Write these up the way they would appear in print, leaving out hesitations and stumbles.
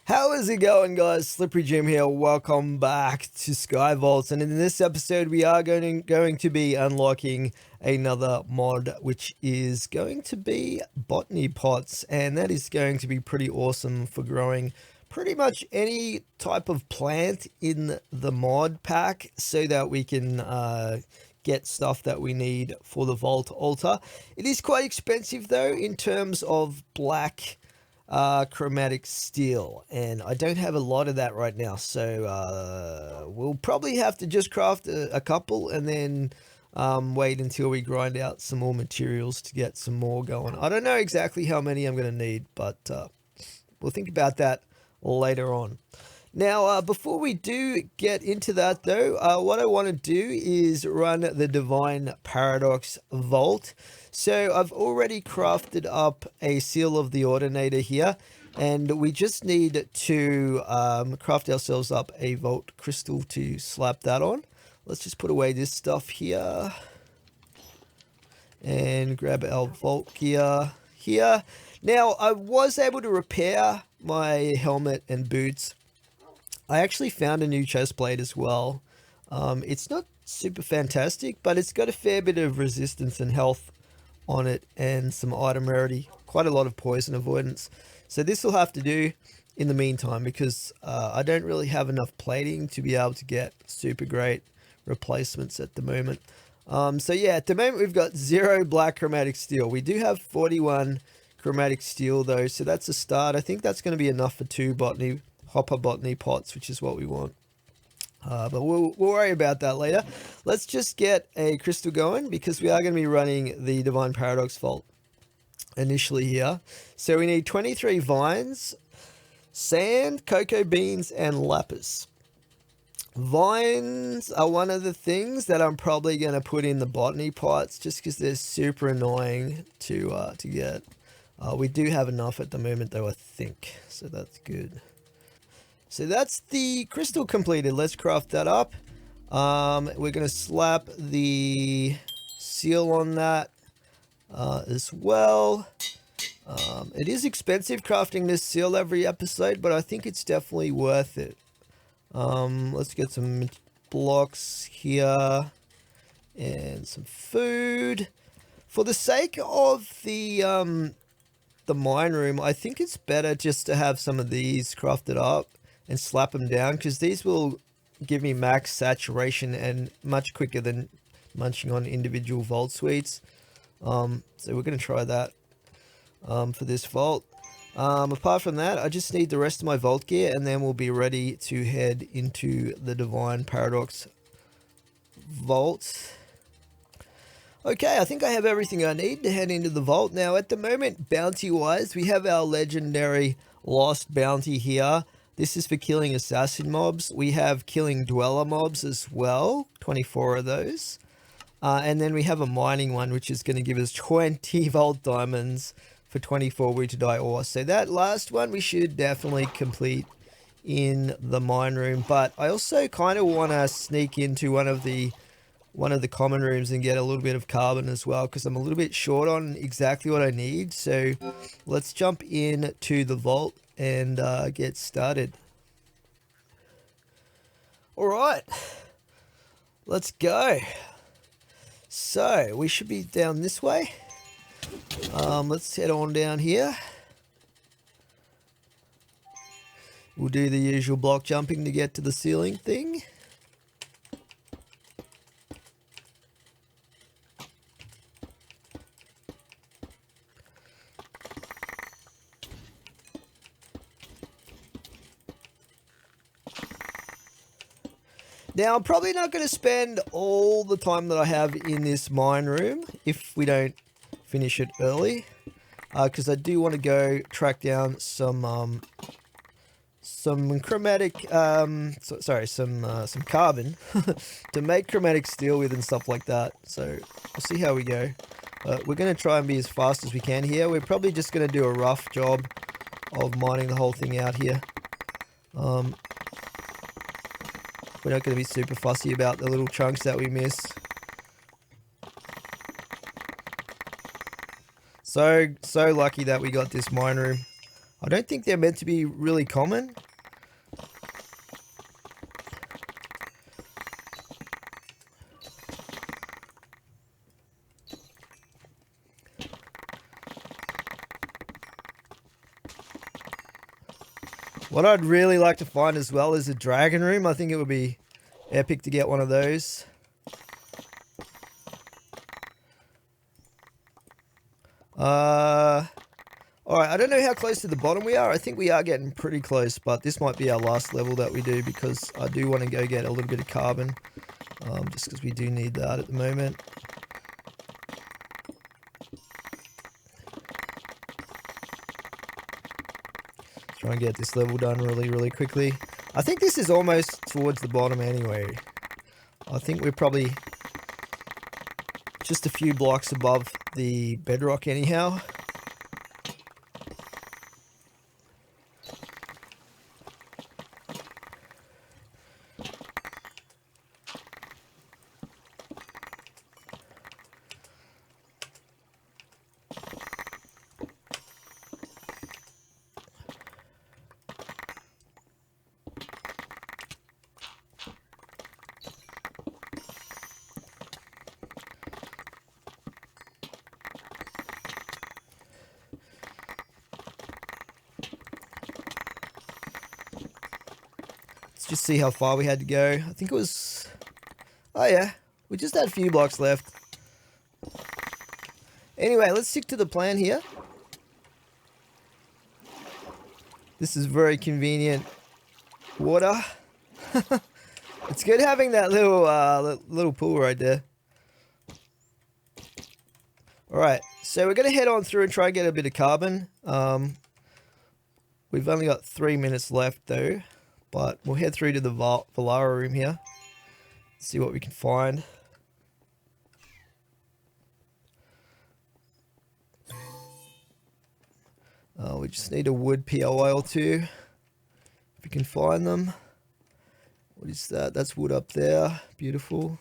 How is it going, guys? Slippery Jim here. Welcome back to Sky Vaults, and in this episode we are going to be unlocking another mod, which is going to be Botany pots, and that is going to be pretty awesome for growing pretty much any type of plant in the mod pack, so that we can get stuff that we need for the Vault altar. It is quite expensive though in terms of black chromatic steel, and I don't have a lot of that right now, so we'll probably have to just craft a couple and then wait until we grind out some more materials to get some more going. I don't know exactly how many I'm going to need, but we'll think about that later on. Now, before we do get into that though, what I want to do is run the Divine Paradox Vault. So I've already crafted up a seal of the Ordinator here, and we just need to craft ourselves up a Vault crystal to slap that on. Let's just put away this stuff here and grab our Vault gear here. Now, I was able to repair my helmet and boots. I actually found a new chest plate as well. It's not super fantastic, but it's got a fair bit of resistance and health on it and some item rarity, quite a lot of poison avoidance. So this will have to do in the meantime, because I don't really have enough plating to be able to get super great replacements at the moment. So yeah, at the moment we've got 0 black chromatic steel. We do have 41 chromatic steel though, so that's a start. I think that's going to be enough for 2 hopper botany pots, which is what we want. But we'll worry about that later. Let's just get a crystal going, because we are going to be running the Divine Paradox Vault initially here. So we need 23 vines, sand, cocoa beans, and lapis. Vines are one of the things that I'm probably going to put in the botany pots, just because they're super annoying to get. We do have enough at the moment though, I think, so that's good. So that's the crystal completed. Let's craft that up. We're going to slap the seal on that as well. It is expensive crafting this seal every episode, but I think it's definitely worth it. Let's get some blocks here and some food. For the sake of the mine room, I think it's better just to have some of these crafted up and slap them down, because these will give me max saturation and much quicker than munching on individual vault suites. So we're going to try that for this vault. Apart from that, I just need the rest of my vault gear, and then we'll be ready to head into the Divine Paradox Vault. Okay, I think I have everything I need to head into the vault. Now, at the moment, bounty-wise, we have our legendary Lost Bounty here. This is for killing assassin mobs. We have killing dweller mobs as well, 24 of those. And then we have a mining one, which is going to give us 20 vault diamonds for 24 wood to die ore. So that last one we should definitely complete in the mine room. But I also kind of want to sneak into one of the common rooms and get a little bit of carbon as well, because I'm a little bit short on exactly what I need. So let's jump in to the vault and get started. Alright, let's go. So we should be down this way. Let's head on down here. We'll do the usual block jumping to get to the ceiling thing. Now, I'm probably not going to spend all the time that I have in this mine room if we don't finish it early, because I do want to go track down some chromatic, some carbon to make chromatic steel with and stuff like that. So we'll see how we go. We're going to try and be as fast as we can here. We're probably just going to do a rough job of mining the whole thing out here. We're not going to be super fussy about the little chunks that we miss. So lucky that we got this mine room. I don't think they're meant to be really common. What I'd really like to find as well is a dragon room. I think it would be epic to get one of those. Alright, I don't know how close to the bottom we are. I think we are getting pretty close, but this might be our last level that we do because I do want to go get a little bit of carbon. Just because we do need that at the moment. Try and get this level done really, really quickly. I think this is almost towards the bottom anyway. I think we're probably just a few blocks above the bedrock anyhow. Just see how far we had to go. I think it was... Oh yeah, we just had a few blocks left. Anyway, let's stick to the plan here. This is very convenient water. It's good having that little pool right there. Alright, so we're going to head on through and try and get a bit of carbon. We've only got 3 minutes left though. But we'll head through to the Valara room here. See what we can find. We just need a wood POI or two. If we can find them. What is that? That's wood up there. Beautiful.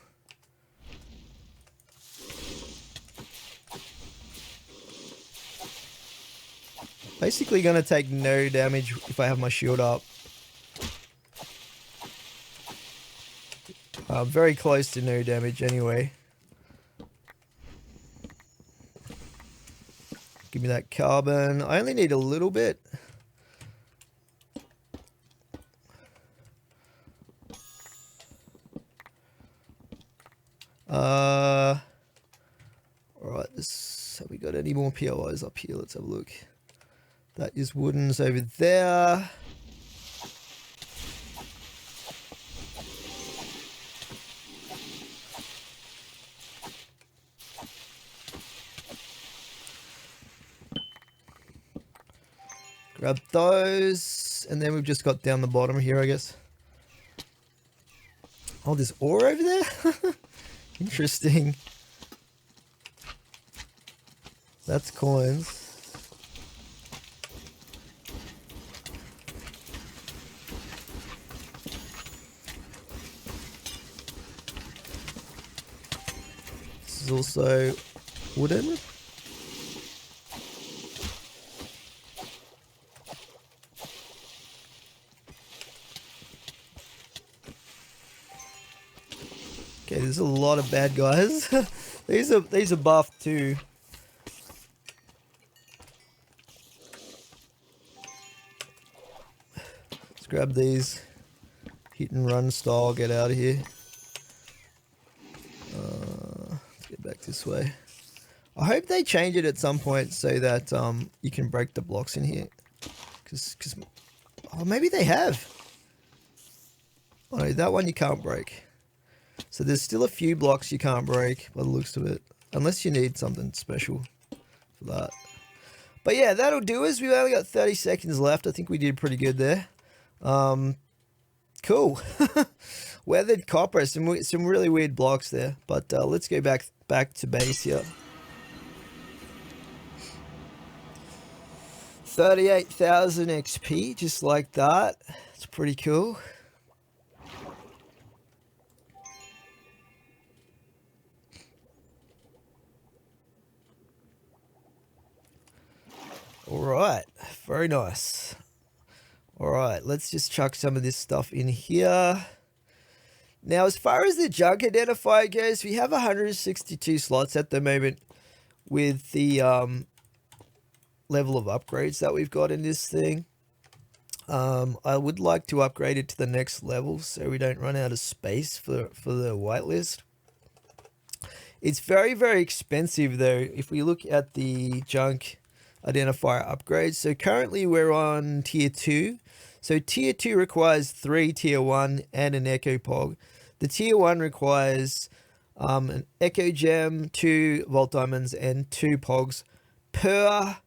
Basically going to take no damage if I have my shield up. Very close to no damage anyway. Give me that carbon. I only need a little bit. Alright, have we got any more POIs up here? Let's have a look. That is woodens over there. Grab those, and then we've just got down the bottom here, I guess. Oh, there's ore over there? Interesting. That's coins. This is also wooden. Okay, there's a lot of bad guys. These are buffed too. Let's grab these. Hit and run style, get out of here. Let's get back this way. I hope they change it at some point so that you can break the blocks in here. Cause oh, maybe they have. Oh, no, that one you can't break. So there's still a few blocks you can't break by the looks of it. Unless you need something special for that. But yeah, that'll do us. We've only got 30 seconds left. I think we did pretty good there. Cool. Weathered copper. Some really weird blocks there. But let's go back to base here. 38,000 XP, just like that. It's pretty cool. All right, very nice. All right, let's just chuck some of this stuff in here. Now, as far as the junk identifier goes, we have 162 slots at the moment with the level of upgrades that we've got in this thing. I would like to upgrade it to the next level so we don't run out of space for the whitelist. It's very, very expensive though if we look at the junk identifier upgrades. So currently we're on tier 2. So tier 2 requires 3 tier 1 and an echo pog. The tier 1 requires an echo gem, 2 vault diamonds, and 2 pogs per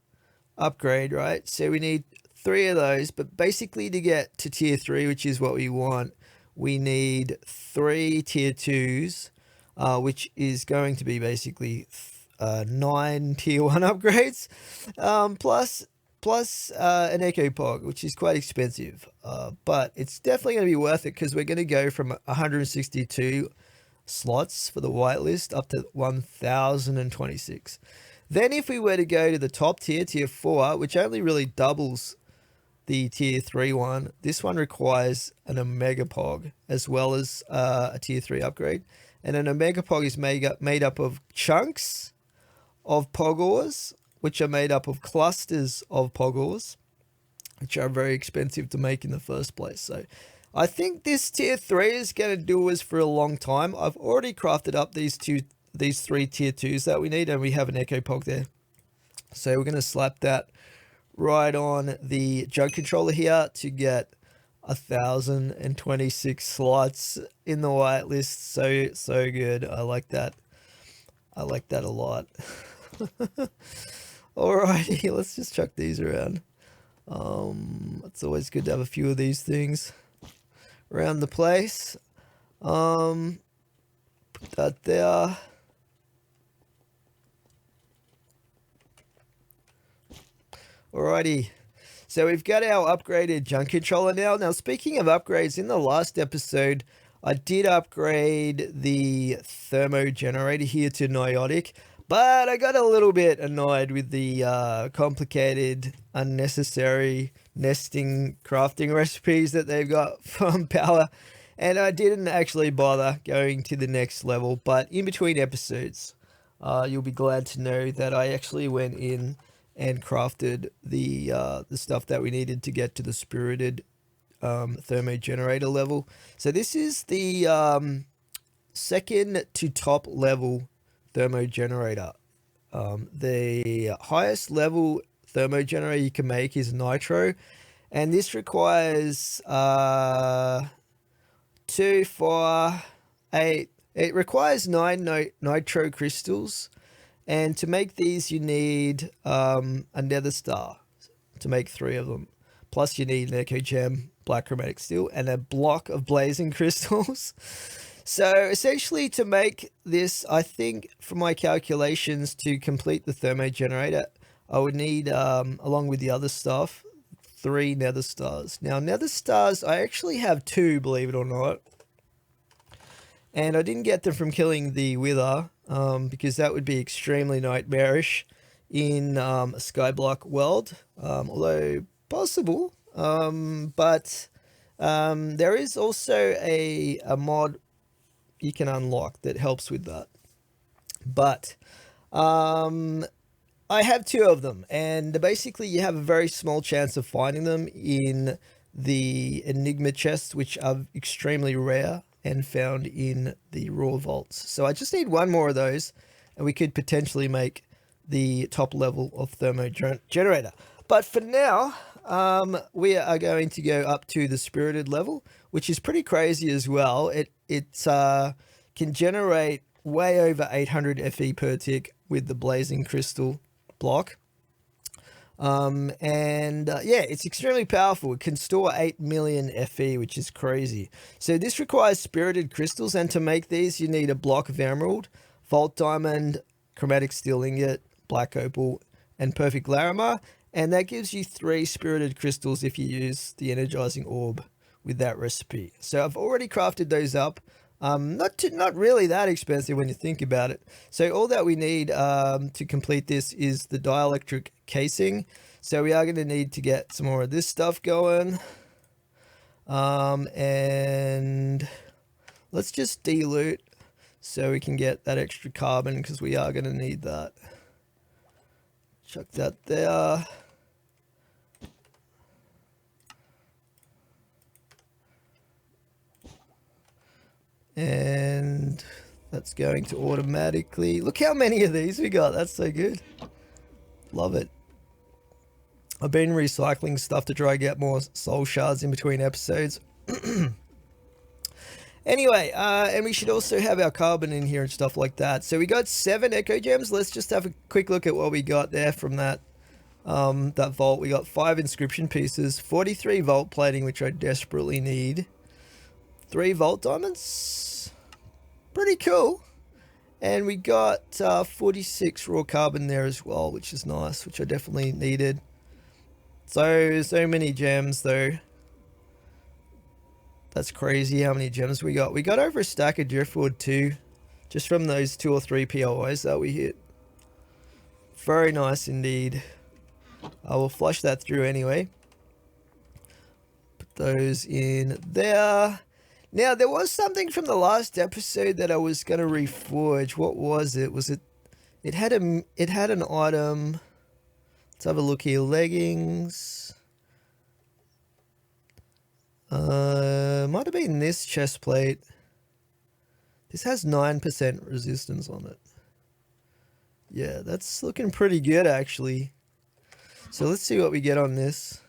upgrade, right? So we need 3 of those, but basically to get to tier 3, which is what we want, we need 3 tier 2s, which is going to be basically 9 tier 1 upgrades, plus an echo pog, which is quite expensive, but it's definitely going to be worth it because we're going to go from 162 slots for the whitelist up to 1026. Then if we were to go to the top tier, tier 4, which only really doubles the tier 3 one, this one requires an omega pog as well as a tier 3 upgrade. And an omega pog is made up of chunks of pog ores, which are made up of clusters of pog ores, which are very expensive to make in the first place. So I think this tier 3 is going to do us for a long time. I've already crafted up these 3 tier 2s that we need, and we have an echo pog there. So we're going to slap that right on the jug controller here to get 1026 slots in the whitelist. So good. I like that. I like that a lot. Alrighty, let's just chuck these around. It's always good to have a few of these things around the place. Put that there. Alrighty, so we've got our upgraded junk controller now. Now, speaking of upgrades, in the last episode, I did upgrade the Thermo generator here to Niotic, but I got a little bit annoyed with the complicated, unnecessary nesting crafting recipes that they've got from Power, and I didn't actually bother going to the next level. But in between episodes, you'll be glad to know that I actually went in and crafted the stuff that we needed to get to the spirited Thermo generator level. So this is the second to top level Thermo generator. The highest level Thermo generator you can make is nitro, and this requires 2, 4, 8. It requires 9 nitro crystals. And to make these, you need a nether star to make 3 of them. Plus, you need an echo gem, black chromatic steel, and a block of blazing crystals. So, essentially, to make this, I think, from my calculations, to complete the Thermo generator, I would need, along with the other stuff, 3 nether stars. Now, nether stars, I actually have 2, believe it or not. And I didn't get them from killing the wither, because that would be extremely nightmarish in a skyblock world, although possible. But there is also a mod you can unlock that helps with that. But I have 2 of them, and basically you have a very small chance of finding them in the Enigma chests, which are extremely rare and found in the raw vaults. So I just need 1 more of those, and we could potentially make the top level of Thermo generator. But for now, we are going to go up to the spirited level, which is pretty crazy as well. It can generate way over 800 FE per tick with the blazing crystal block. Yeah, it's extremely powerful. It can store 8 million FE, which is crazy. So this requires spirited crystals, and to make these, you need a block of emerald, vault diamond, chromatic steel ingot, black opal, and perfect larimar. And that gives you 3 spirited crystals if you use the energizing orb with that recipe. So I've already crafted those up. Not really that expensive when you think about it. So all that we need to complete this is the dielectric casing. So we are going to need to get some more of this stuff going. And let's just deloot so we can get that extra carbon, because we are going to need that. Chuck that there. And that's going to automatically... Look how many of these we got. That's so good. Love it. I've been recycling stuff to try and get more soul shards in between episodes. Anyway, and we should also have our carbon in here and stuff like that. So we got 7 echo gems. Let's just have a quick look at what we got there from that that vault. We got 5 inscription pieces, 43 vault plating, which I desperately need, 3 vault diamonds, pretty cool, and we got 46 raw carbon there as well, which is nice, which I definitely needed. So many gems though. That's crazy how many gems we got. We got over a stack of driftwood too, just from those 2 or 3 POIs that we hit. Very nice indeed. I will flush that through anyway. Put those in there. Now, there was something from the last episode that I was going to reforge. What was it? Was it... It had an item. Let's have a look here. Leggings. Might have been this chest plate. This has 9% resistance on it. Yeah, that's looking pretty good actually. So let's see what we get on this.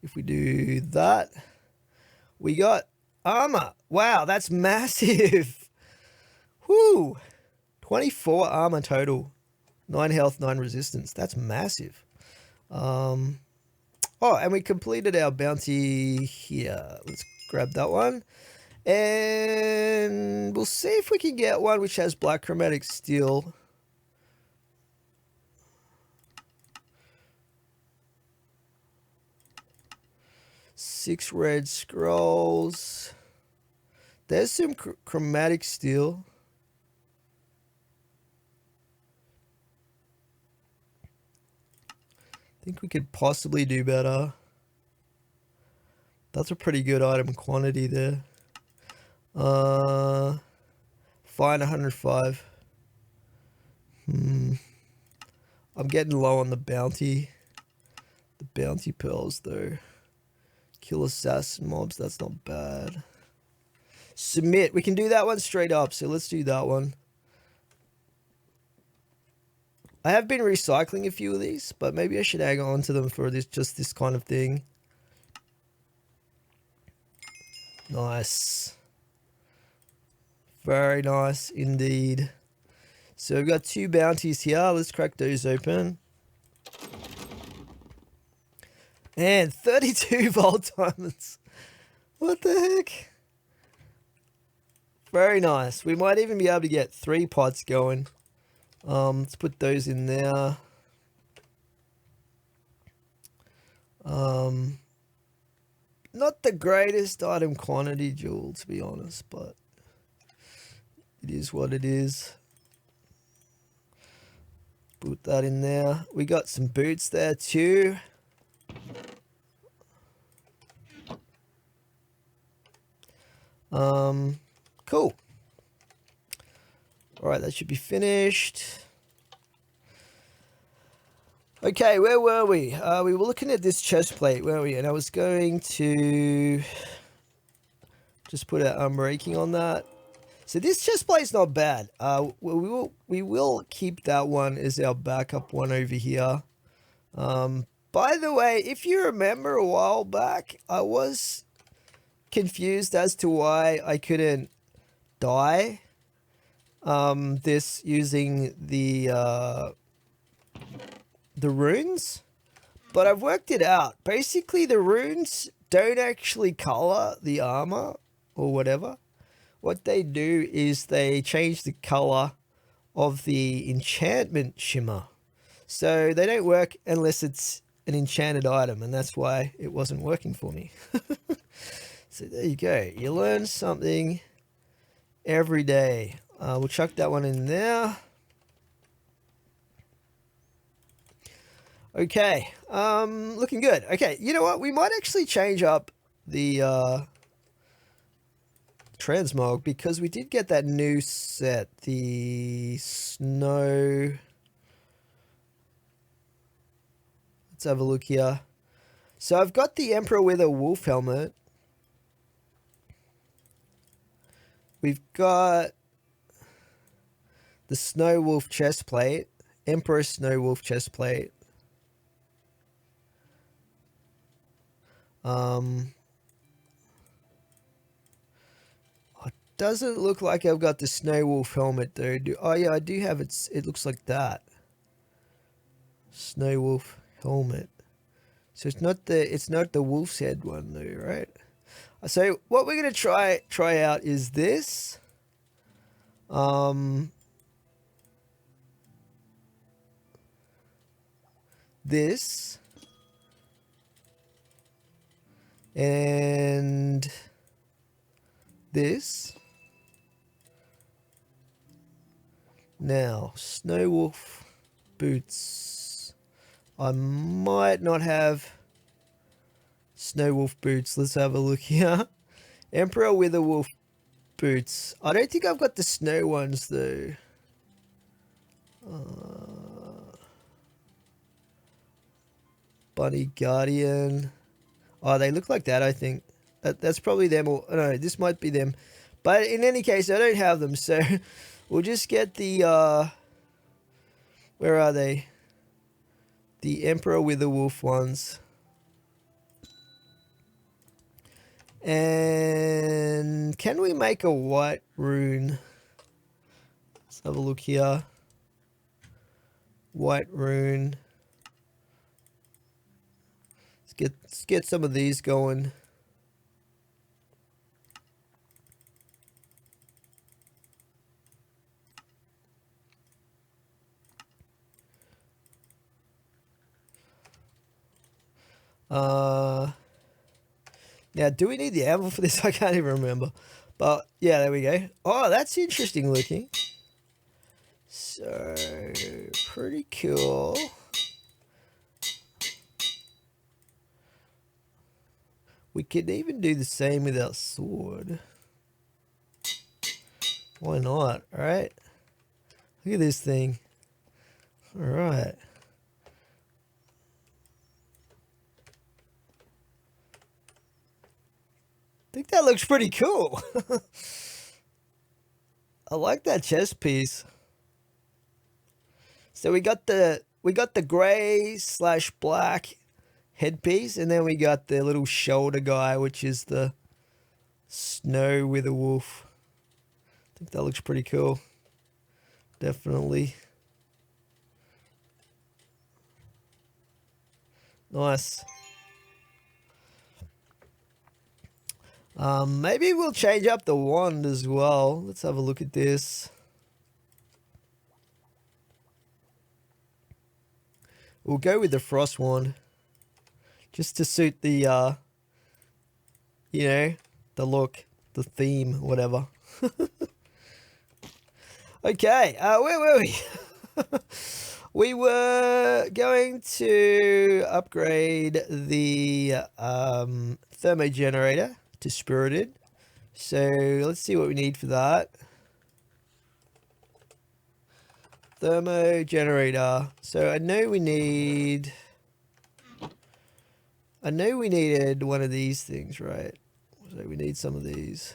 If we do that, we got armor. Wow, that's massive. Whoo! 24 armor total. 9 health, 9 resistance. That's massive. Oh, and we completed our bounty here. Let's grab that one. And we'll see if we can get one which has black chromatic steel. Six red scrolls. There's some chromatic steel. I think we could possibly do better. That's a pretty good item quantity there. Fine, 105. I'm getting low on the bounty. The bounty pearls though. Kill assassin mobs, that's not bad. Submit, we can do that one straight up, so let's do that one. I have been recycling a few of these, but maybe I should hang on to them for just this kind of thing. Nice. Very nice indeed. So we've got 2 bounties here. Let's crack those open. And 32 vault diamonds. What the heck? Very nice. We might even be able to get 3 pots going. Let's put those in there. Not the greatest item quantity jewel, to be honest, but it is what it is. Put that in there. We got some boots there too. Cool. All right, that should be finished. Okay, where were we? We were looking at this chest plate, weren't we? And I was going to just put our unbreaking on that. So this chest plate's not bad. We will keep that one as our backup one over here. By the way, if you remember a while back, I was confused as to why I couldn't dye this using the runes, but I've worked it out. Basically, the runes don't actually color the armor or whatever. What they do is they change the color of the enchantment shimmer. So they don't work unless it's an enchanted item, and that's why it wasn't working for me. So there you go. You learn something every day. We'll chuck that one in there. Okay, looking good. Okay, you know what? We might actually change up the transmog because we did get that new set, the snow. Let's have a look here. So I've got the Emperor with a wolf helmet. We've got the Snow Wolf chest plate, Emperor Snow Wolf chest plate. It doesn't look like I've got the Snow Wolf helmet though. Oh yeah, I do have it. It looks like that. Snow Wolf helmet. So it's not the wolf's head one though, right? So what we're gonna try out is this. This and this. Now, Snow Wolf boots. I might not have Snow Wolf boots. Let's have a look here. Emperor with a wolf boots. I don't think I've got the snow ones though. Bunny Guardian. Oh, they look like that, I think. That's probably them, or no, this might be them. But in any case, I don't have them, so we'll just get the, where are they? The Emperor with the wolf ones. And can we make a white rune? Let's have a look here. White rune. Let's get some of these going. Now, do we need the anvil for this? I can't even remember. But, yeah, there we go. Oh, that's interesting looking. So, pretty cool. We could even do the same with our sword. Why not, alright? Look at this thing. Alright. I think that looks pretty cool. I like that chest piece. So we got the gray / black headpiece, and then we got the little shoulder guy, which is the snow with a wolf. I think that looks pretty cool. Definitely. Nice. Maybe we'll change up the wand as well. Let's have a look at this. We'll go with the frost wand. Just to suit the, you know, the look, the theme, whatever. Okay, where were we? We were going to upgrade the thermo generator to spirited. So let's see what we need for that. Thermo generator. So I know we needed one of these things, right? So we need some of these.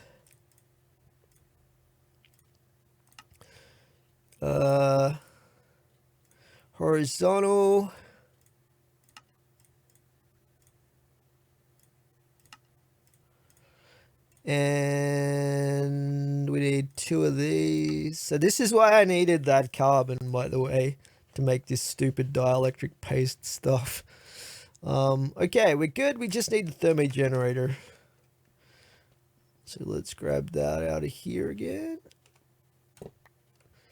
Horizontal. And we need 2 of these. So this is why I needed that carbon, by the way, to make this stupid dielectric paste stuff. Okay, we're good. We just need the thermo generator. So let's grab that out of here again.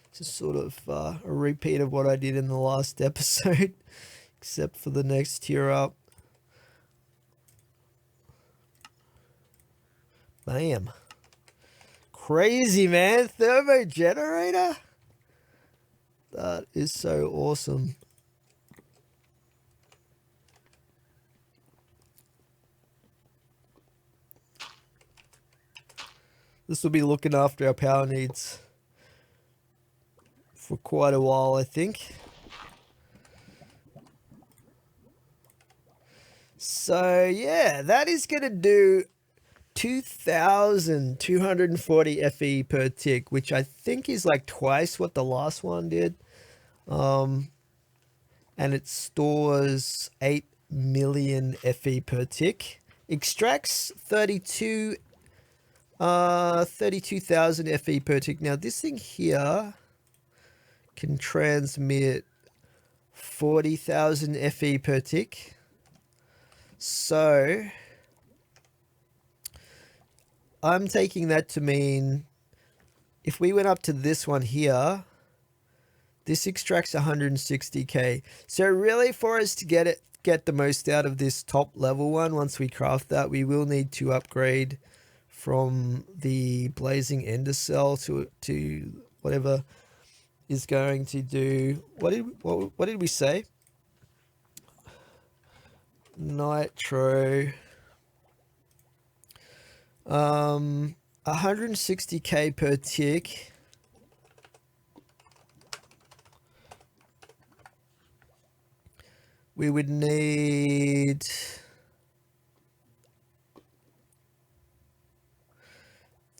It's just sort of a repeat of what I did in the last episode, except for the next tier up. Bam. Crazy, man. Thermo generator? That is so awesome. This will be looking after our power needs for quite a while, I think. So yeah, that is going to do 2,240 FE per tick, which I think is like twice what the last one did. And it stores 8 million FE per tick. Extracts 32,000 FE per tick. Now this thing here can transmit 40,000 FE per tick. So I'm taking that to mean if we went up to this one here, this extracts 160k. So really, for us to get the most out of this top level one, once we craft that, we will need to upgrade from the blazing ender cell to whatever is going to do. What did we say? Nitro. 160k per tick. We would need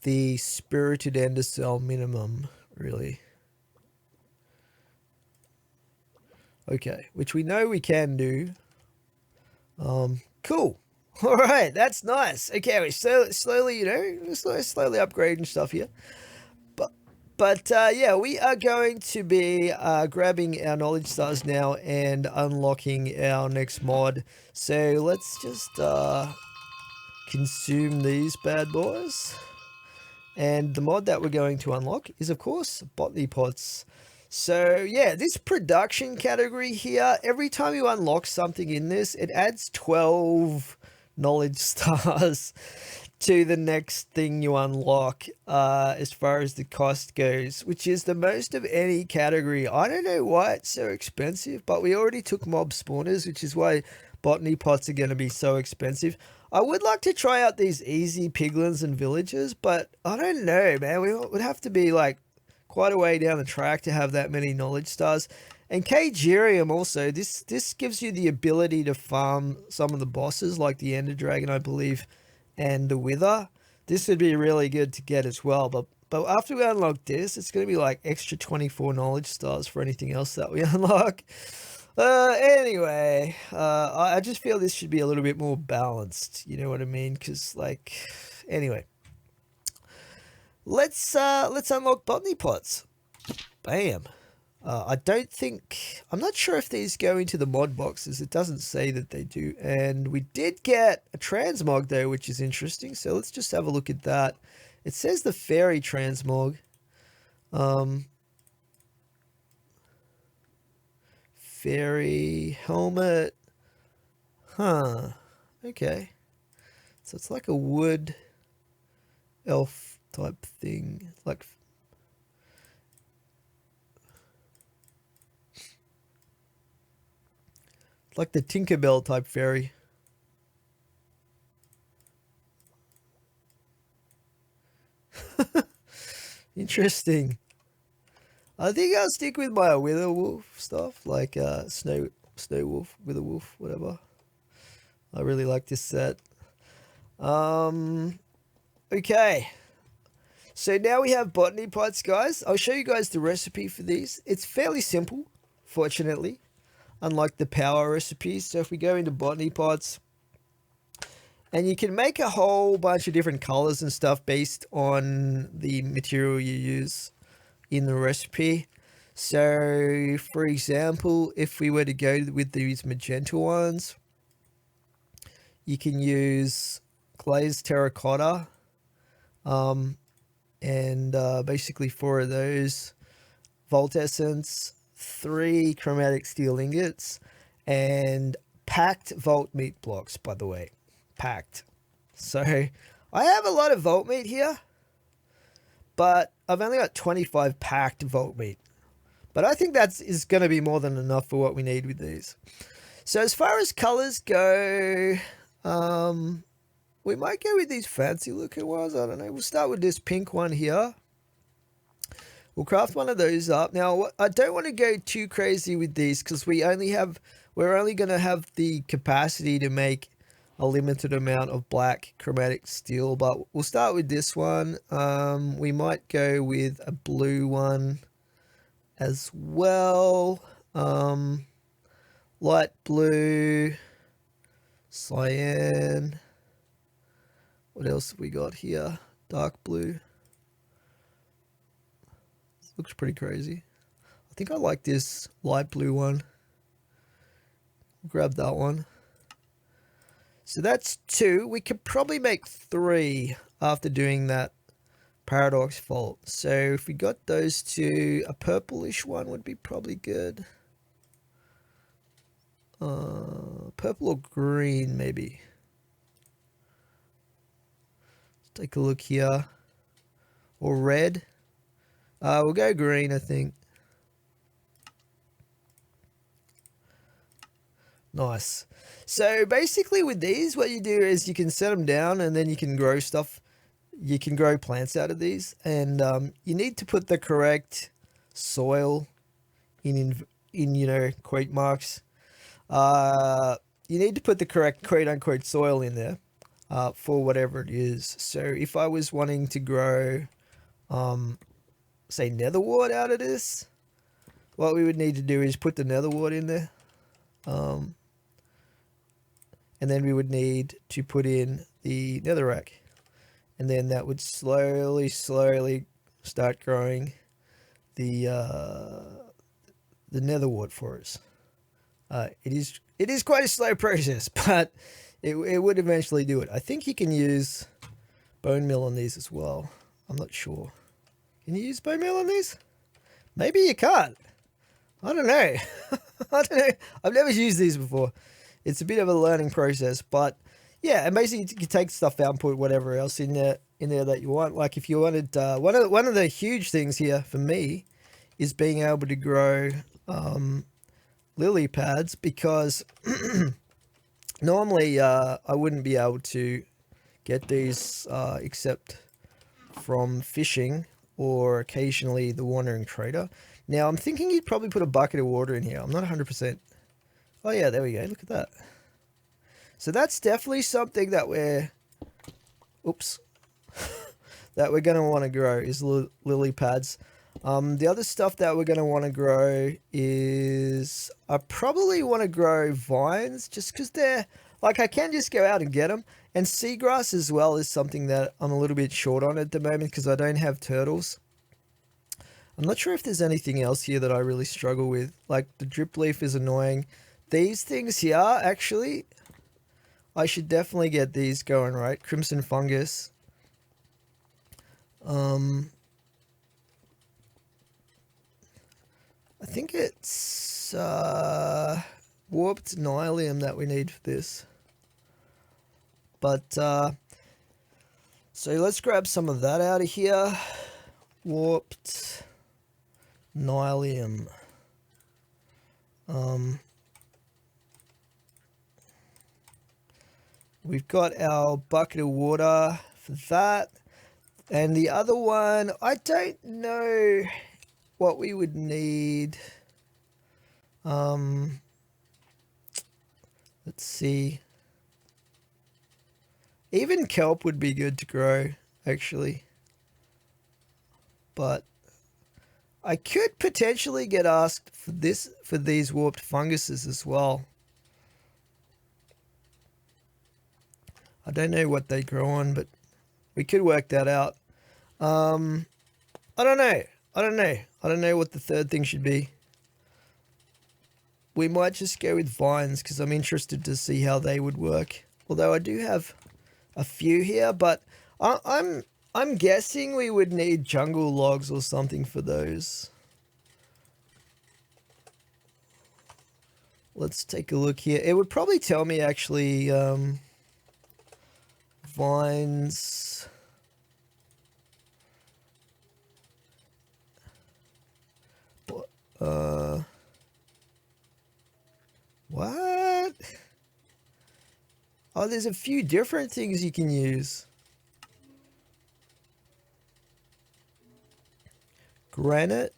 the spirited ender cell minimum, really. Okay, which we know we can do. Cool. All right, that's nice. Okay, we're slowly, slowly upgrading stuff here. But yeah, we are going to be grabbing our knowledge stars now and unlocking our next mod. So let's just consume these bad boys. And the mod that we're going to unlock is, of course, Botany pots. So yeah, this production category here, every time you unlock something in this, it adds 12 knowledge stars to the next thing you unlock as far as the cost goes, which is the most of any category. I don't know why it's so expensive, but we already took mob spawners, which is why botany pots are going to be so expensive. I would like to try out these easy piglins and villagers, but I don't know, man. We would have to be like quite a way down the track to have that many knowledge stars. And Kagerium also, this gives you the ability to farm some of the bosses like the Ender Dragon, I believe, and the Wither. This would be really good to get as well. But after we unlock this, it's going to be like extra 24 knowledge stars for anything else that we unlock. Anyway, I just feel this should be a little bit more balanced. You know what I mean? Because like, anyway, let's unlock botany pots. Bam. I'm not sure if these go into the mod boxes. It doesn't say that they do. And we did get a transmog though, which is interesting. So let's just have a look at that. It says the fairy transmog. Fairy helmet. Huh. Okay. So it's like a wood elf type thing. Like the Tinkerbell type fairy. Interesting. I think I'll stick with my wither wolf stuff, like snow wolf, wither wolf, whatever. I really like this set. Okay. So now we have botany pots, guys. I'll show you guys the recipe for these. It's fairly simple, fortunately, unlike the power recipes. So if we go into botany pots, and you can make a whole bunch of different colors and stuff based on the material you use in the recipe. So for example, if we were to go with these magenta ones, you can use glazed terracotta, and basically 4 of those, vault essence, 3 chromatic steel ingots, and packed vault meat blocks, by the way. Packed. So I have a lot of vault meat here, but I've only got 25 packed vault meat. But I think that is going to be more than enough for what we need with these. So as far as colors go, we might go with these fancy looking ones. I don't know. We'll start with this pink one here. We'll craft one of those up. Now, I don't want to go too crazy with these because we're only going to have the capacity to make a limited amount of black chromatic steel, but we'll start with this one. We might go with a blue one as well. Light blue, cyan. What else have we got here? Dark blue. Looks pretty crazy. I think I like this light blue one. Grab that one. So that's 2. We could probably make 3 after doing that paradox vault. So if we got those 2, a purplish one would be probably good. Purple or green maybe. Let's take a look here. Or red. We'll go green, I think. Nice. So basically with these, what you do is you can set them down and then you can grow stuff. You can grow plants out of these. And you need to put the correct soil in you know, quote marks. You need to put the correct quote unquote soil in there for whatever it is. So if I was wanting to grow, say netherwort out of this, what we would need to do is put the netherwort in there. And then we would need to put in the netherrack. And then that would slowly start growing the netherwort for us. It is quite a slow process, but it would eventually do it. I think you can use bone meal on these as well. I'm not sure. Can you use bone meal on these? Maybe you can't. I don't know. I don't know. I've never used these before. It's a bit of a learning process, but yeah, and basically you take stuff out and put whatever else in there that you want. Like if you wanted, one of the huge things here for me is being able to grow lily pads, because normally I wouldn't be able to get these except from fishing or occasionally the wandering trader. Now I'm thinking you'd probably put a bucket of water in here. I'm not 100%. Oh yeah, there we go. Look at that. So that's definitely something that we're, oops, that we're going to want to grow is lily pads. The other stuff that we're going to want to grow is, I probably want to grow vines just because they're, like, I can just go out and get them. And seagrass as well is something that I'm a little bit short on at the moment because I don't have turtles. I'm not sure if there's anything else here that I really struggle with. Like the drip leaf is annoying. These things here, actually, I should definitely get these going, right? Crimson fungus. I think it's warped nylium that we need for this. But, so let's grab some of that out of here. Warped nylium. We've got our bucket of water for that. And the other one, I don't know what we would need. Let's see. Even kelp would be good to grow, actually. But I could potentially get asked for these warped funguses as well. I don't know what they grow on, but we could work that out. I don't know. I don't know what the third thing should be. We might just go with vines because I'm interested to see how they would work. Although I do have a few here, but I'm guessing we would need jungle logs or something for those. Let's take a look here. It would probably tell me actually vines. What? Oh, Oh, there's a few different things you can use. Granite.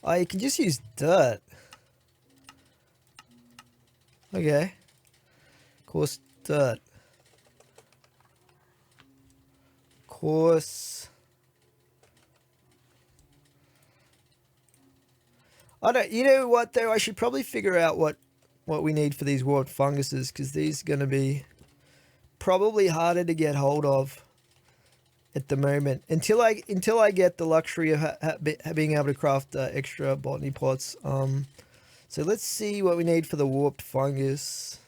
Oh, you can just use dirt. Okay. Coarse dirt. Coarse. I don't. You know what though? I should probably figure out what we need for these warped funguses, because these are going to be probably harder to get hold of at the moment until I get the luxury of being able to craft extra botany pots. So let's see what we need for the warped fungus.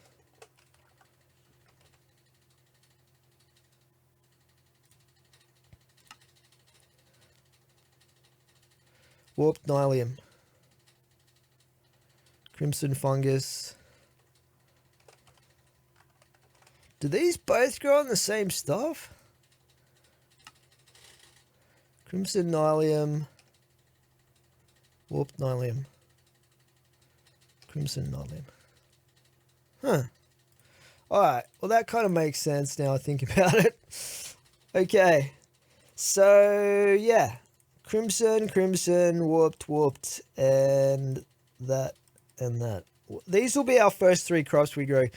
Warped nylium. Crimson fungus. Do these both grow on the same stuff? Crimson nylium. Warped nylium. Crimson nylium. Huh. Alright, well that kind of makes sense now I think about it. Okay. So, yeah. Crimson, warped, and that. These will be our first 3 crops we grow.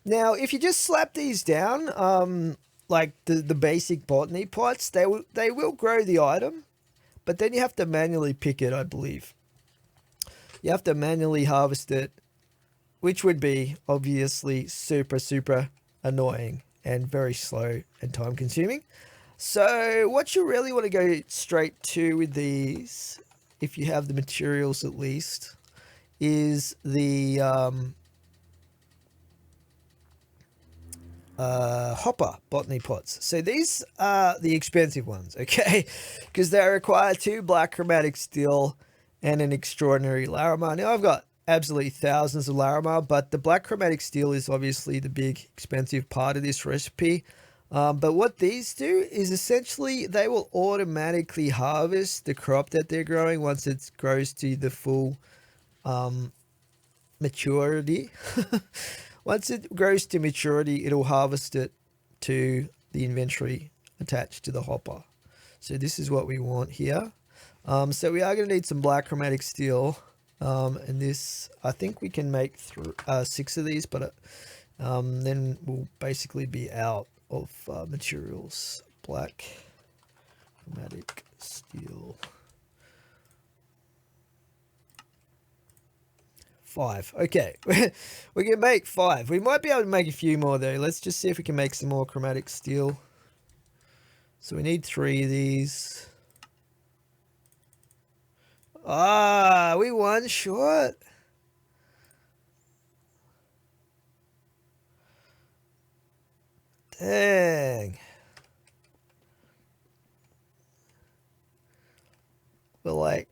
Now, if you just slap these down, like the basic botany pots, they will grow the item, but then you have to manually pick it, I believe. You have to manually harvest it, which would be obviously super annoying and very slow and time consuming. So what you really want to go straight to with these, if you have the materials at least, is the hopper botany pots. So these are the expensive ones, okay? Because they require 2 black chromatic steel and an extraordinary Larimar. Now I've got absolutely thousands of Larimar, but the black chromatic steel is obviously the big expensive part of this recipe. But what these do is essentially they will automatically harvest the crop that they're growing once it grows to the full maturity. Once it grows to maturity, it'll harvest it to the inventory attached to the hopper. So this is what we want here. So we are going to need some black chromatic steel. And this, I think we can make 6 of these, but then we'll basically be out of materials. Black chromatic steel. 5. Okay, we can make 5. We might be able to make a few more though. Let's just see if we can make some more chromatic steel. So we need 3 of these. Ah, we one short. Dang. We're like,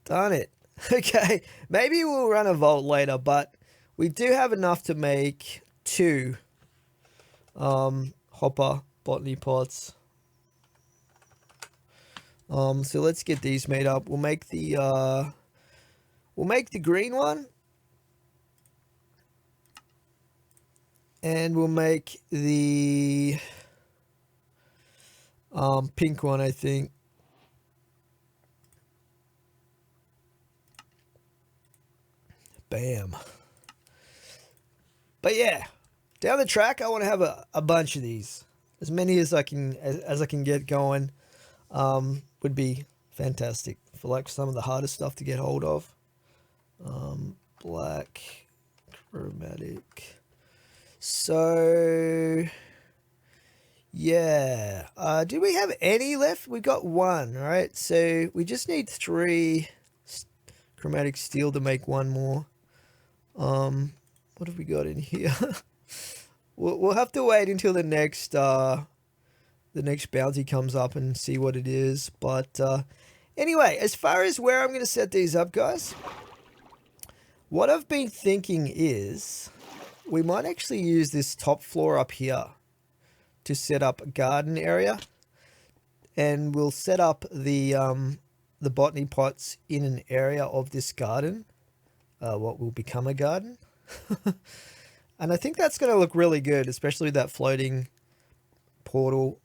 darn it. Okay, maybe we'll run a vault later, but we do have enough to make 2 hopper botany pots. So let's get these made up. We'll make the green one, and we'll make the pink one, I think. Bam. But yeah, down the track, I want to have a bunch of these, as many as I can get going. Would be fantastic for like some of the hardest stuff to get hold of. Black chromatic. So yeah, do we have any left? We got 1, right? So we just need 3 chromatic steel to make 1 more. What have we got in here? We'll have to wait until the next bounty comes up and see what it is. But anyway, as far as where I'm going to set these up, guys, what I've been thinking is we might actually use this top floor up here to set up a garden area, and we'll set up the botany pots in an area of this garden. what will become a garden. And I think that's going to look really good, especially with that floating portal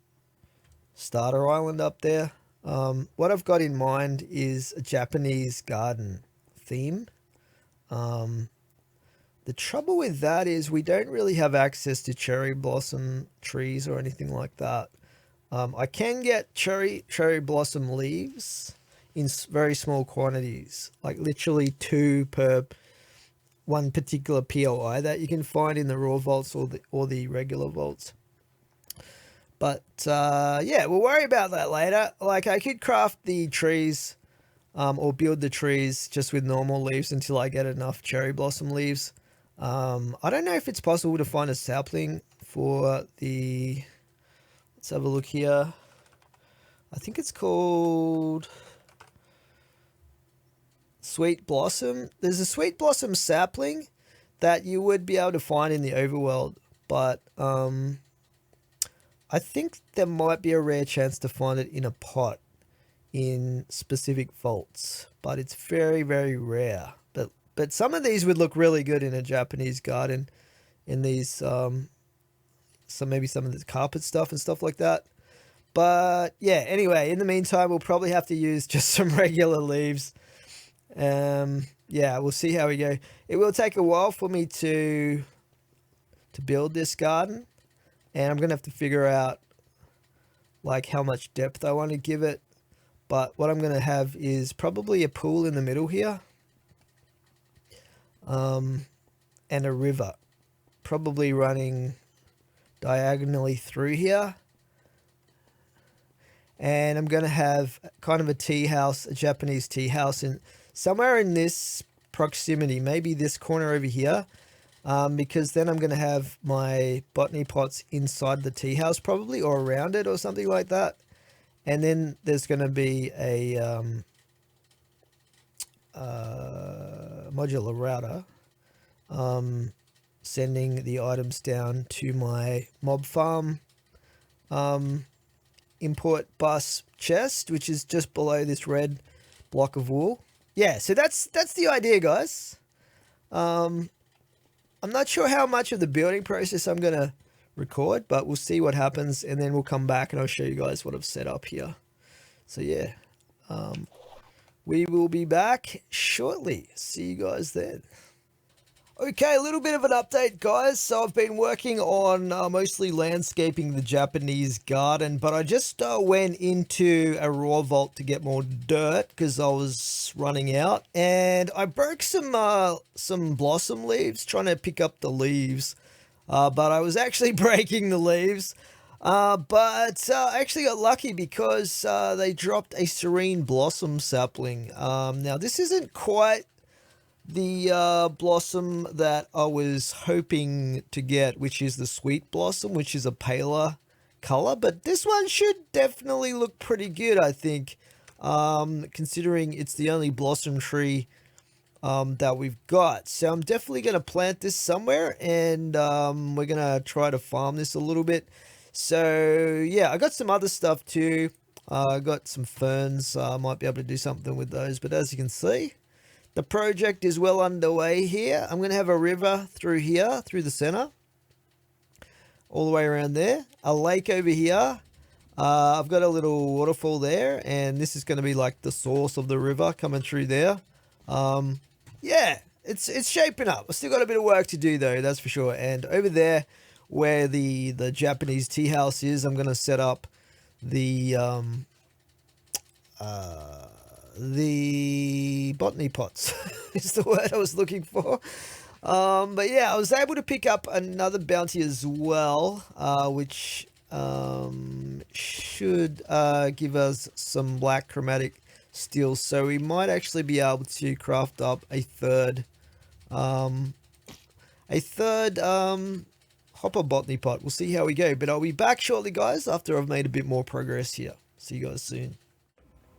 starter island up there. What I've got in mind is a Japanese garden theme. The trouble with that is we don't really have access to cherry blossom trees or anything like that. I can get cherry blossom leaves in very small quantities, like literally 2 per one particular POI that you can find in the raw vaults or the regular vaults. But yeah, we'll worry about that later. Like I could craft the trees or build the trees just with normal leaves until I get enough cherry blossom leaves. I don't know if it's possible to find a sapling for the... Let's have a look here. I think it's called Sweet Blossom. There's a Sweet Blossom sapling that you would be able to find in the overworld, but I think there might be a rare chance to find it in a pot in specific vaults, but it's very, very rare. But some of these would look really good in a Japanese garden, in these maybe some of the carpet stuff and stuff like that. But yeah, anyway, in the meantime, we'll probably have to use just some regular leaves. Yeah, we'll see how we go. It will take a while for me to build this garden, and I'm gonna have to figure out like how much depth I want to give it. But what I'm gonna have is probably a pool in the middle here, and a river, probably running diagonally through here. And I'm going to have kind of a tea house, a Japanese tea house, in somewhere in this proximity, maybe this corner over here, because then I'm going to have my botany pots inside the tea house probably, or around it or something like that. And then there's going to be a modular router sending the items down to my mob farm import bus chest, which is just below this red block of wool. Yeah, so that's the idea, guys. I'm not sure how much of the building process I'm going to record, but we'll see what happens, and then we'll come back and I'll show you guys what I've set up here. So yeah, we will be back shortly. See you guys then. Okay, a little bit of an update, guys. So I've been working on mostly landscaping the Japanese garden, but I just went into a raw vault to get more dirt because I was running out, and I broke some blossom leaves trying to pick up the leaves, but I was actually breaking the leaves. But I actually got lucky because they dropped a serene blossom sapling. Now this isn't quite the blossom that I was hoping to get, which is the sweet blossom, which is a paler color, but this one should definitely look pretty good, I think, considering it's the only blossom tree that we've got. So I'm definitely going to plant this somewhere, and we're going to try to farm this a little bit. So yeah, I got some other stuff too. I got some ferns. I might be able to do something with those, but as you can see, the project is well underway here. I'm going to have a river through here, through the center, all the way around there. A lake over here. I've got a little waterfall there, and this is going to be like the source of the river coming through there. Yeah, it's shaping up. I've still got a bit of work to do though, that's for sure. And over there, where the Japanese tea house is, I'm going to set up the botany pots is the word I was looking for. But yeah, I was able to pick up another bounty as well, which should give us some black chromatic steel, so we might actually be able to craft up a third hopper botany pot. We'll see how we go, but I'll be back shortly, guys, after I've made a bit more progress here. See you guys soon.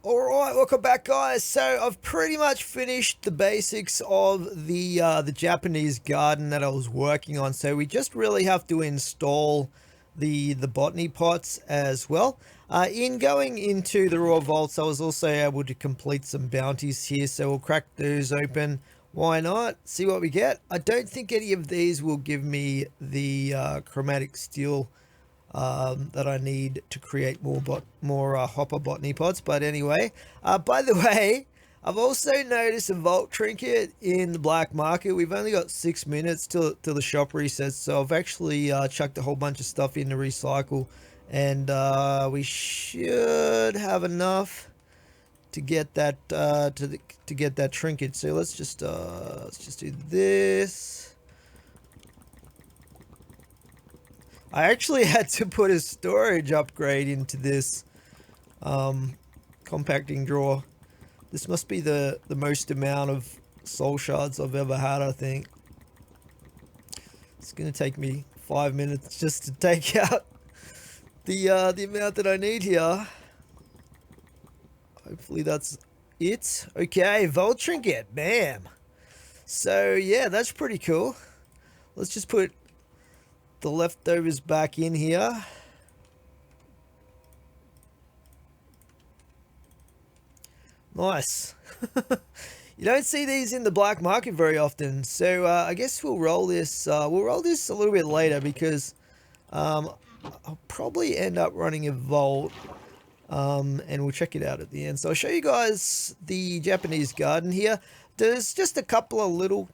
Alright, welcome back, guys. So I've pretty much finished the basics of the Japanese garden that I was working on. So we just really have to install the botany pots as well. In going into the raw vaults, I was also able to complete some bounties here. So we'll crack those open Why not? See what we get. I don't think any of these will give me the chromatic steel that I need to create more hopper botany pots. But anyway, by the way, I've also noticed a vault trinket in the black market. We've only got 6 minutes till the shop resets, so I've actually chucked a whole bunch of stuff in to recycle, and we should have enough to get that to get that trinket. So let's just do this. I actually had to put a storage upgrade into this compacting drawer. This must be the most amount of soul shards I've ever had, I think. It's gonna take me 5 minutes just to take out the amount that I need here. Hopefully that's it. Okay, Vault Trinket, bam. So yeah, that's pretty cool. Let's just put the leftovers back in here. Nice. You don't see these in the black market very often, so I guess we'll roll this. We'll roll this a little bit later because I'll probably end up running a vault, and we'll check it out at the end. So I'll show you guys the Japanese garden here. There's just a couple of little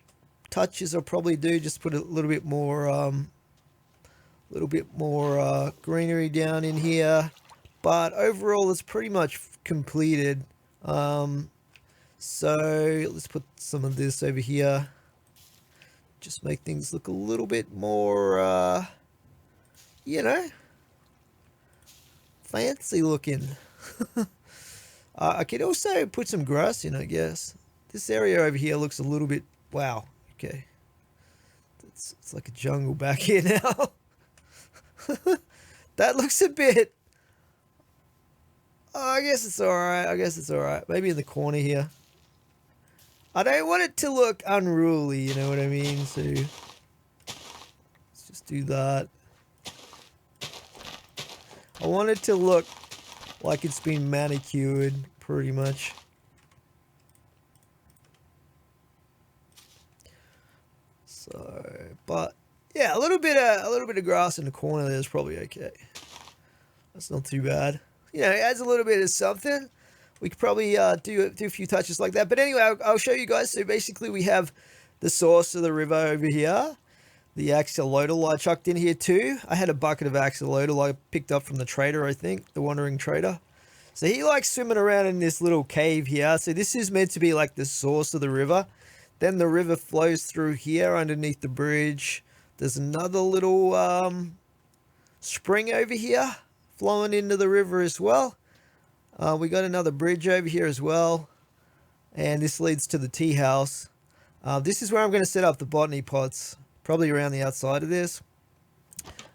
touches I'll probably do. Just put a little bit more greenery down in here, but overall it's pretty much completed. So let's put some of this over here, just make things look a little bit more you know, fancy looking. I could also put some grass in, I guess. This area over here looks a little bit, wow, okay, it's like a jungle back here now. That looks a bit, oh, I guess it's alright. Maybe in the corner here. I don't want it to look unruly, you know what I mean? So let's just do that. I want it to look like it's been manicured pretty much. So, but yeah, a little bit of grass in the corner there is probably okay. That's not too bad. You know, it adds a little bit of something. We could probably do a few touches like that. But anyway, I'll show you guys. So basically we have the source of the river over here. The axolotl I chucked in here too. I had a bucket of axolotl I picked up from the trader, I think. The wandering trader. So he likes swimming around in this little cave here. So this is meant to be like the source of the river. Then the river flows through here underneath the bridge. There's another little spring over here flowing into the river as well. We got another bridge over here as well, and this leads to the tea house. This is where I'm going to set up the botany pots, probably around the outside of this.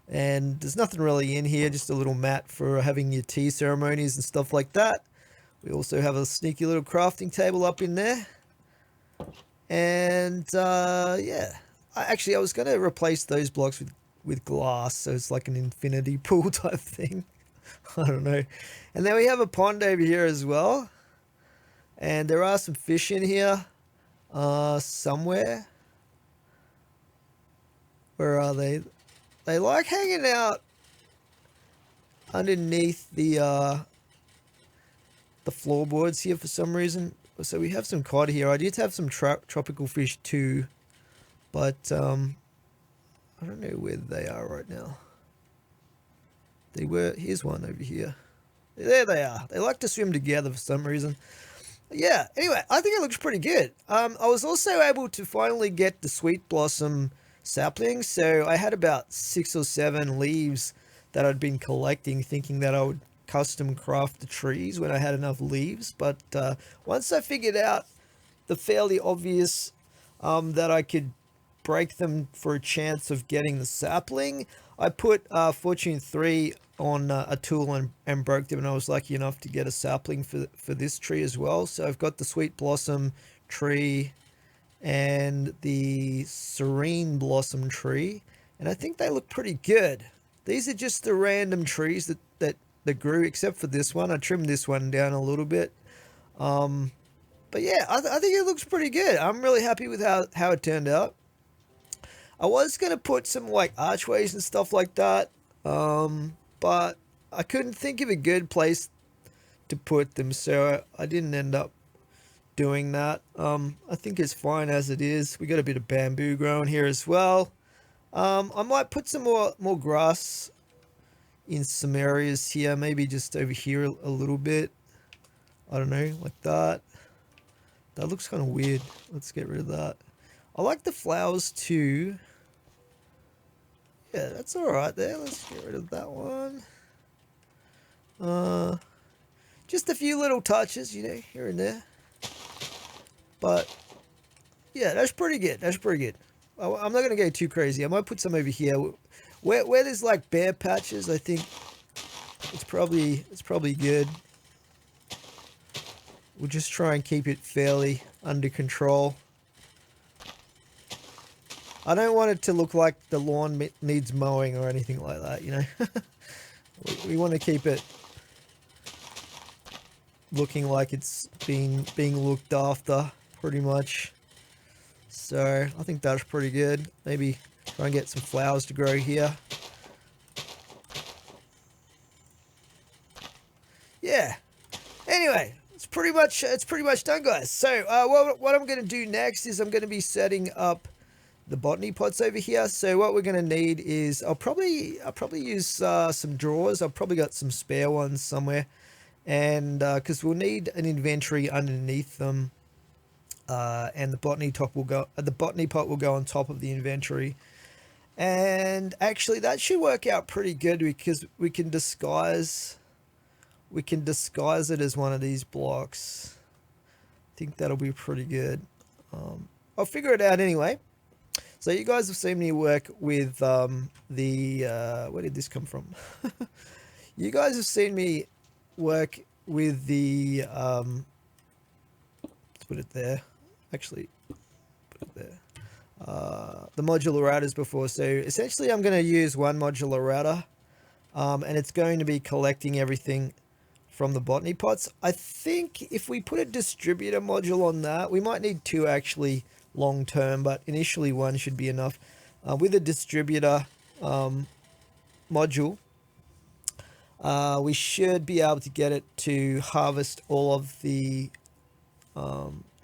And there's nothing really in here, just a little mat for having your tea ceremonies and stuff like that. We also have a sneaky little crafting table up in there. And yeah, I was going to replace those blocks with glass, so it's like an infinity pool type thing. I don't know. And then we have a pond over here as well. And there are some fish in here somewhere. Where are they? They like hanging out underneath the floorboards here for some reason. So we have some cod here. I did have some tropical fish too, but I don't know where they are right now. They were, here's one over here. There they are. They like to swim together for some reason. Yeah, anyway, I think it looks pretty good. I was also able to finally get the sweet blossom saplings. So I had about 6 or 7 leaves that I'd been collecting, thinking that I would custom craft the trees when I had enough leaves. But once I figured out the fairly obvious that I could break them for a chance of getting the sapling, I put Fortune 3 on a tool and broke them, and I was lucky enough to get a sapling for this tree as well. So I've got the sweet blossom tree and the serene blossom tree, and I think they look pretty good. These are just the random trees that grew, except for this one. I trimmed this one down a little bit, but But yeah, I think it looks pretty good. I'm really happy with how it turned out. I was going to put some like archways and stuff like that, but I couldn't think of a good place to put them, so I didn't end up doing that. I think it's fine as it is. We got a bit of bamboo growing here as well. I might put some more grass in some areas here, maybe just over here a little bit. I don't know, like that. That looks kind of weird. Let's get rid of that. I like the flowers too. Yeah, that's all right there. Let's get rid of that one. Just a few little touches, you know, here and there. But yeah, that's pretty good. That's pretty good. I'm not gonna go too crazy. I might put some over here, where there's like bare patches. I think it's probably good. We'll just try and keep it fairly under control. I don't want it to look like the lawn needs mowing or anything like that, you know. we want to keep it looking like it's being looked after, pretty much. So I think that's pretty good. Maybe try and get some flowers to grow here. Yeah. Anyway, it's pretty much done, guys. So what I'm going to do next is I'm going to be setting up the botany pots over here. So what we're going to need is I'll probably use some drawers. I've probably got some spare ones somewhere, and because we'll need an inventory underneath them, and the botany pot will go on top of the inventory. And actually that should work out pretty good because we can disguise it as one of these blocks. I think that'll be pretty good. I'll figure it out anyway. So you guys have seen me work with where did this come from? You guys have seen me work with the let's put it there. Actually, put it there. The modular routers before. So essentially I'm going to use one modular router, and it's going to be collecting everything from the botany pots. I think if we put a distributor module on that, we might need two actually long term, but initially one should be enough. With a distributor module, we should be able to get it to harvest all of the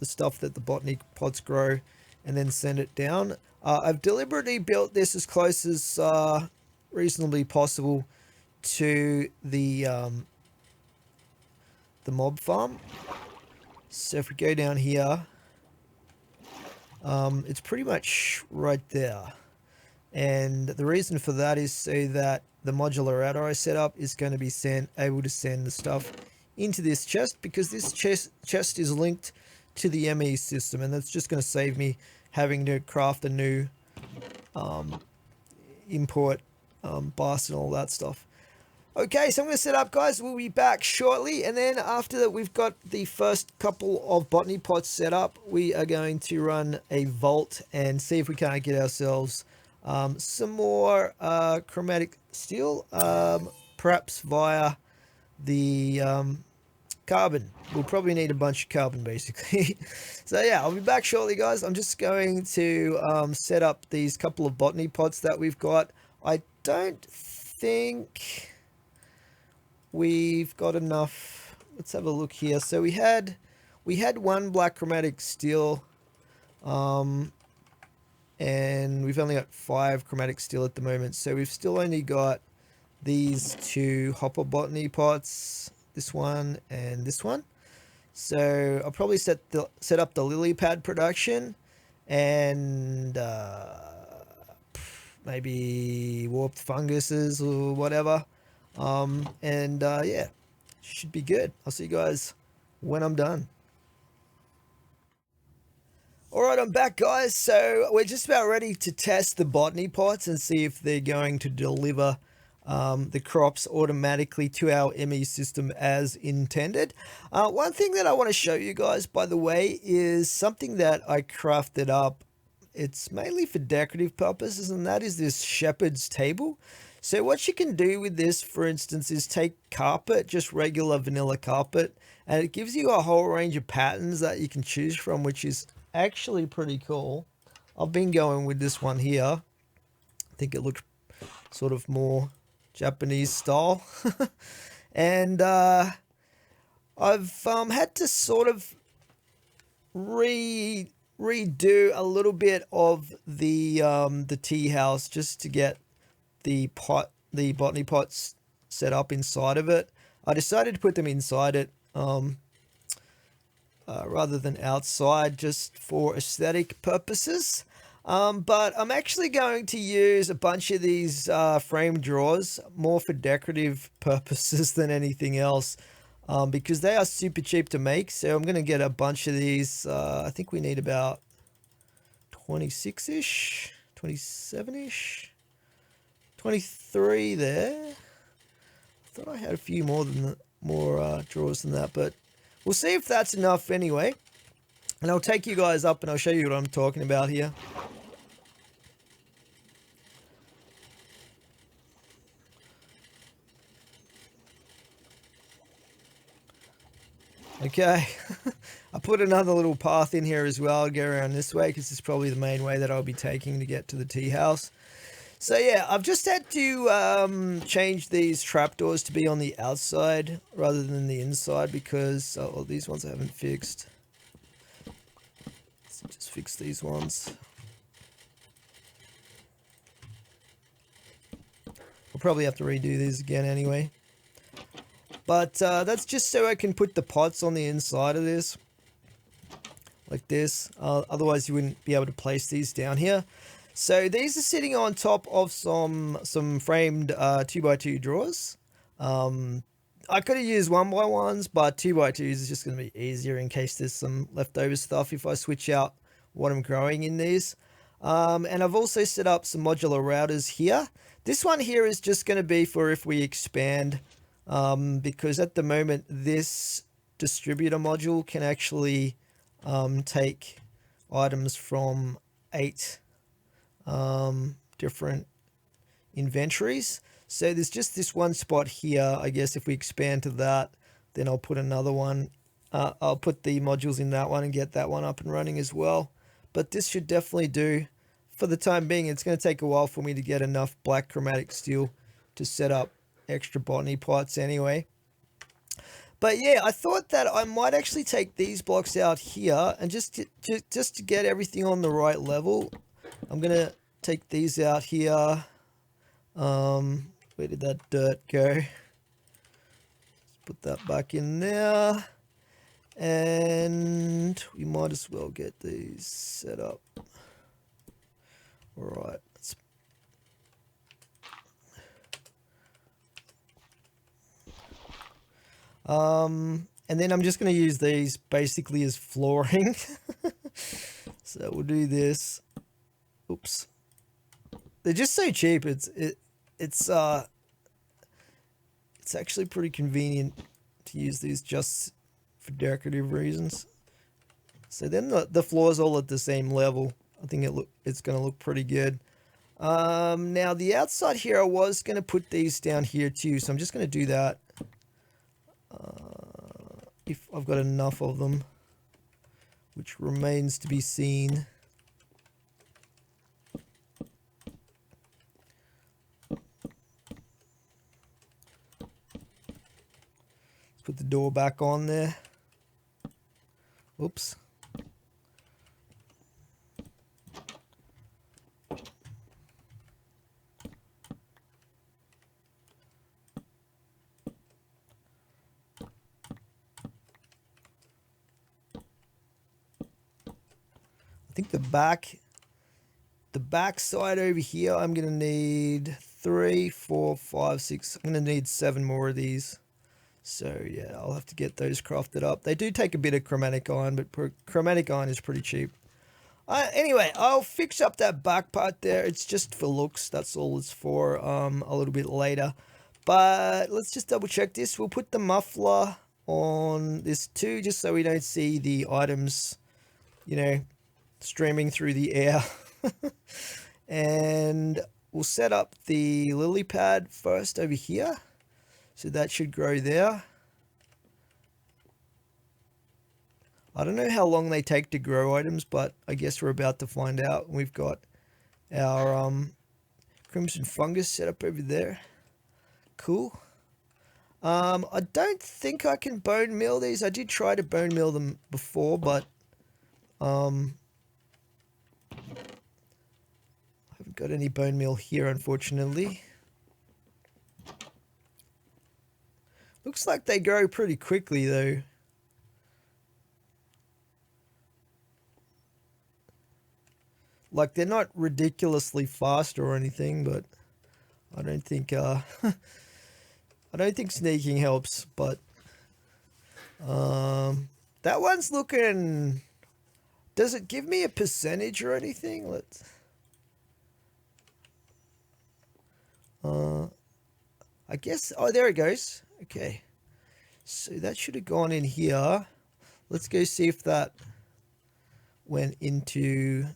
stuff that the botany pots grow and then send it down. I've deliberately built this as close as reasonably possible to the mob farm. So if we go down here, it's pretty much right there. And the reason for that is so that the modular router I set up is going to be able to send the stuff into this chest, because this chest is linked to the ME system, and that's just going to save me having to craft a new import bus and all that stuff. Okay, so I'm going to set up, guys. We'll be back shortly, and then after that we've got the first couple of botany pots set up, we are going to run a vault and see if we can't get ourselves some more chromatic steel, perhaps via the carbon. We'll probably need a bunch of carbon, basically. So yeah, I'll be back shortly, guys. I'm just going to set up these couple of botany pots that we've got. I don't think we've got enough. Let's have a look here. So we had one black chromatic steel, and we've only got 5 chromatic steel at the moment. So we've still only got these 2 hopper botany pots, this one and this one. So I'll probably set up the lily pad production, and maybe warped funguses or whatever. Yeah, should be good. I'll see you guys when I'm done. Alright, I'm back, guys. So we're just about ready to test the botany pots and see if they're going to deliver the crops automatically to our ME system as intended. One thing that I want to show you guys, by the way, is something that I crafted up. It's mainly for decorative purposes, and that is this shepherd's table. So what you can do with this, for instance, is take carpet, just regular vanilla carpet, and it gives you a whole range of patterns that you can choose from, which is actually pretty cool. I've been going with this one here. I think it looks sort of more Japanese style. And I've had to sort of redo a little bit of the tea house just to get the botany pots set up inside of it. I decided to put them inside it rather than outside, just for aesthetic purposes. But I'm actually going to use a bunch of these frame drawers more for decorative purposes than anything else, because they are super cheap to make. So I'm going to get a bunch of these. I think we need about 26-ish, 27-ish, 23 there. I thought I had a few more drawers than that, but we'll see if that's enough anyway. And I'll take you guys up and I'll show you what I'm talking about here. Okay, I put another little path in here as well. I'll go around this way because it's probably the main way that I'll be taking to get to the tea house. So yeah, I've just had to change these trapdoors to be on the outside rather than the inside because these ones I haven't fixed. Let's just fix these ones. I'll probably have to redo these again anyway. But that's just so I can put the pots on the inside of this, like this. Otherwise, you wouldn't be able to place these down here. So these are sitting on top of some framed 2x2 drawers. I could have used 1x1s, but 2x2s is just going to be easier in case there's some leftover stuff if I switch out what I'm growing in these. And I've also set up some modular routers here. This one here is just going to be for if we expand. Because at the moment this distributor module can actually take items from 8 different inventories. So there's just this one spot here. I guess if we expand to that, then I'll put another one. I'll put the modules in that one and get that one up and running as well. But this should definitely do for the time being. It's going to take a while for me to get enough black chromatic steel to set up extra botany pots anyway. But yeah, I thought that I might actually take these blocks out here and just to get everything on the right level. I'm gonna take these out here. Where did that dirt go? Let's put that back in there, and we might as well get these set up. All right. And then I'm just going to use these basically as flooring. So we'll do this. Oops. They're just so cheap. It's actually pretty convenient to use these just for decorative reasons. So then the floor's all at the same level. I think it's going to look pretty good. Now the outside here, I was going to put these down here too, so I'm just going to do that. If I've got enough of them, which remains to be seen. Let's put the door back on there. Oops. I think the back side over here, I'm going to need 3, 4, 5, 6. I'm going to need 7 more of these. So yeah, I'll have to get those crafted up. They do take a bit of chromatic iron, but chromatic iron is pretty cheap. Anyway, I'll fix up that back part there. It's just for looks. That's all it's for, a little bit later. But let's just double check this. We'll put the muffler on this too, just so we don't see the items, you know, streaming through the air. And we'll set up the lily pad first over here. So that should grow there. I don't know how long they take to grow items, but I guess we're about to find out. We've got our crimson fungus set up over there. Cool. I don't think I can bone meal these. I did try to bone meal them before, but I haven't got any bone meal here, unfortunately. Looks like they grow pretty quickly, though. Like, they're not ridiculously fast or anything, but I don't think I don't think sneaking helps, but that one's looking. Does it give me a percentage or anything? Let's I guess, oh, there it goes. Okay, so that should have gone in here. Let's go see if that went into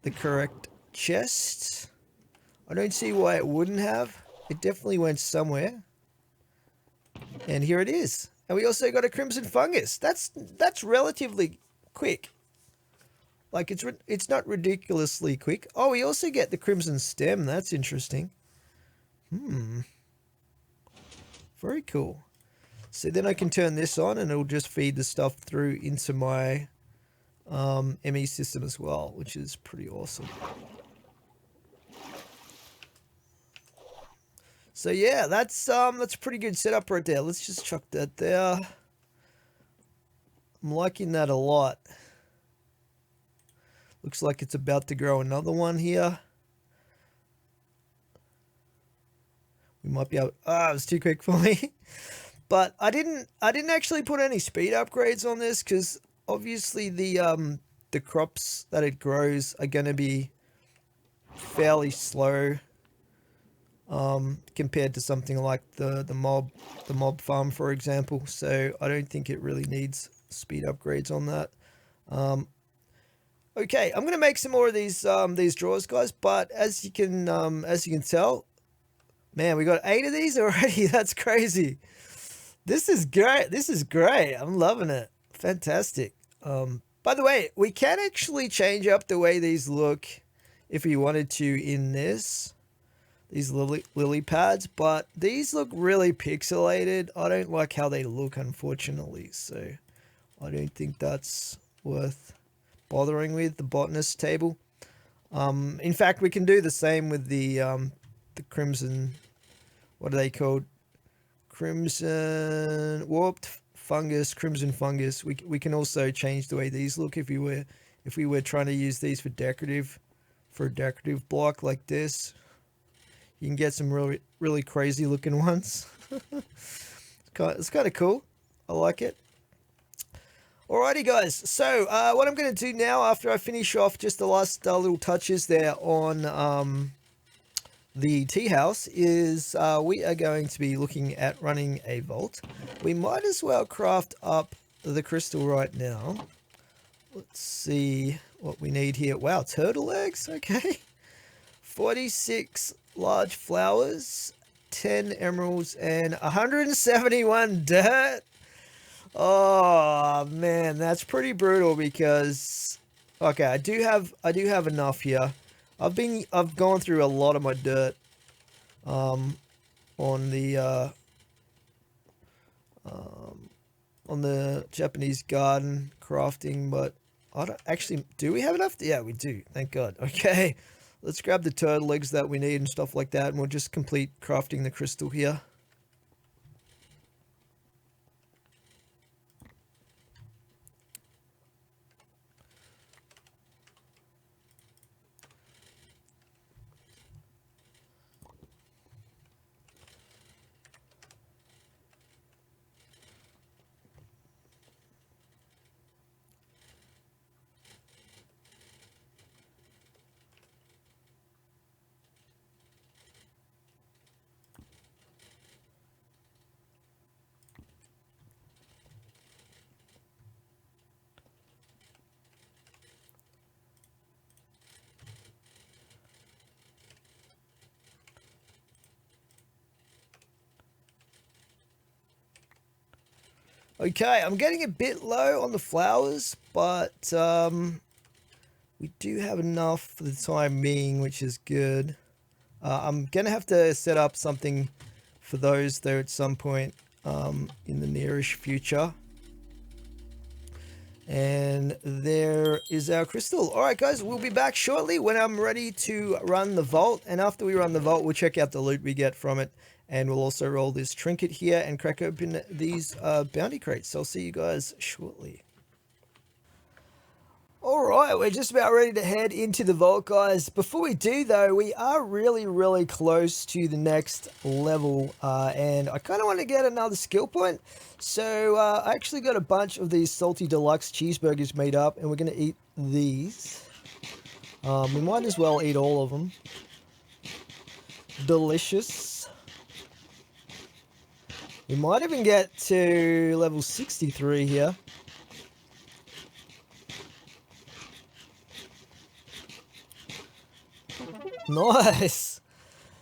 the correct chest. I don't see why it wouldn't have. It definitely went somewhere. And here it is. And we also got a crimson fungus. That's relatively quick. Like, it's not ridiculously quick. Oh, we also get the crimson stem. That's interesting. Very cool. So then I can turn this on and it'll just feed the stuff through into my ME system as well, which is pretty awesome. So yeah, that's a pretty good setup right there. Let's just chuck that there. I'm liking that a lot. Looks like it's about to grow another one here. We might be able. Ah, it was too quick for me. But I didn't actually put any speed upgrades on this because obviously the crops that it grows are going to be fairly slow compared to something like the mob farm, for example. So I don't think it really needs speed upgrades on that. Okay, I'm gonna make some more of these drawers, guys. But as you can tell, man, we got 8 of these already. That's crazy. This is great. This is great. I'm loving it. Fantastic. By the way, we can actually change up the way these look if we wanted to in these lily pads, but these look really pixelated. I don't like how they look, unfortunately, so I don't think that's worth bothering with, the botanist table. In fact, we can do the same with the crimson, what are they called? Crimson warped fungus, crimson fungus. We can also change the way these look if we were trying to use these for a decorative block like this. You can get some really crazy looking ones. It's kind of cool. I like it. Alrighty, guys. So what I'm going to do now, after I finish off just the last little touches there on the tea house, is we are going to be looking at running a vault. We might as well craft up the crystal right now. Let's see what we need here. Wow, turtle eggs. Okay. 46 large flowers, 10 emeralds, and 171 dirt. Oh man, that's pretty brutal because okay, I do have enough here. I've gone through a lot of my dirt on the Japanese garden crafting, but I don't actually, do we have enough? Yeah, we do. Thank God. Okay. Let's grab the turtle eggs that we need and stuff like that, and we'll just complete crafting the crystal here. Okay, I'm getting a bit low on the flowers, but we do have enough for the time being, which is good. I'm going to have to set up something for those, though, at some point in the nearish future. And there is our crystal. All right, guys, we'll be back shortly when I'm ready to run the vault. And after we run the vault, we'll check out the loot we get from it. And we'll also roll this trinket here and crack open these bounty crates. So I'll see you guys shortly. All right, we're just about ready to head into the vault, guys. Before we do, though, we are really close to the next level, and I kind of want to get another skill point. So I actually got a bunch of these salty deluxe cheeseburgers made up, and we're going to eat these. We might as well eat all of them. Delicious. We might even get to level 63 here. Nice.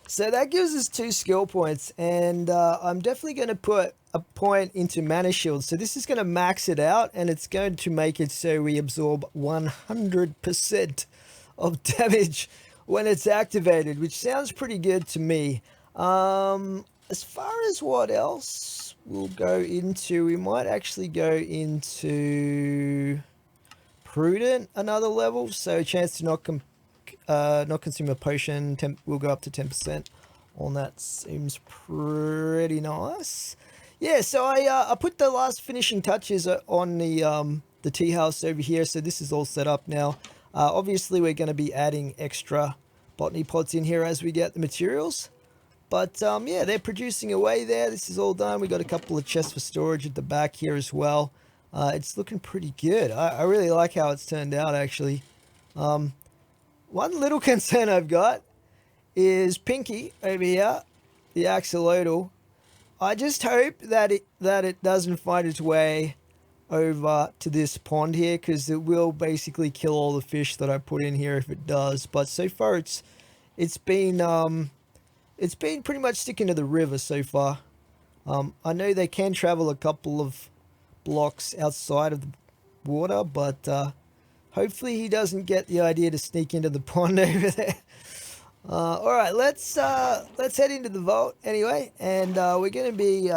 So that gives us 2 skill points, and I'm definitely going to put a point into mana shield. So this is going to max it out, and it's going to make it so we absorb 100% of damage when it's activated, which sounds pretty good to me. As far as what else we'll go into, we might actually go into Prudent another level, so a chance to not consume a potion. Will go up to 10% on that. Seems pretty nice. Yeah, so I put the last finishing touches on the tea house over here, so this is all set up now. Obviously we're going to be adding extra botany pots in here as we get the materials, but yeah, they're producing away there. This is all done. We got a couple of chests for storage at the back here as well. It's looking pretty good. I really like how it's turned out, actually. One little concern I've got is Pinky over here, the axolotl. I just hope that it doesn't find its way over to this pond here, because it will basically kill all the fish that I put in here if it does. But so far it's been pretty much sticking to the river so far. I know they can travel a couple of blocks outside of the water, but hopefully he doesn't get the idea to sneak into the pond over there. All right, let's head into the vault anyway, and we're going to be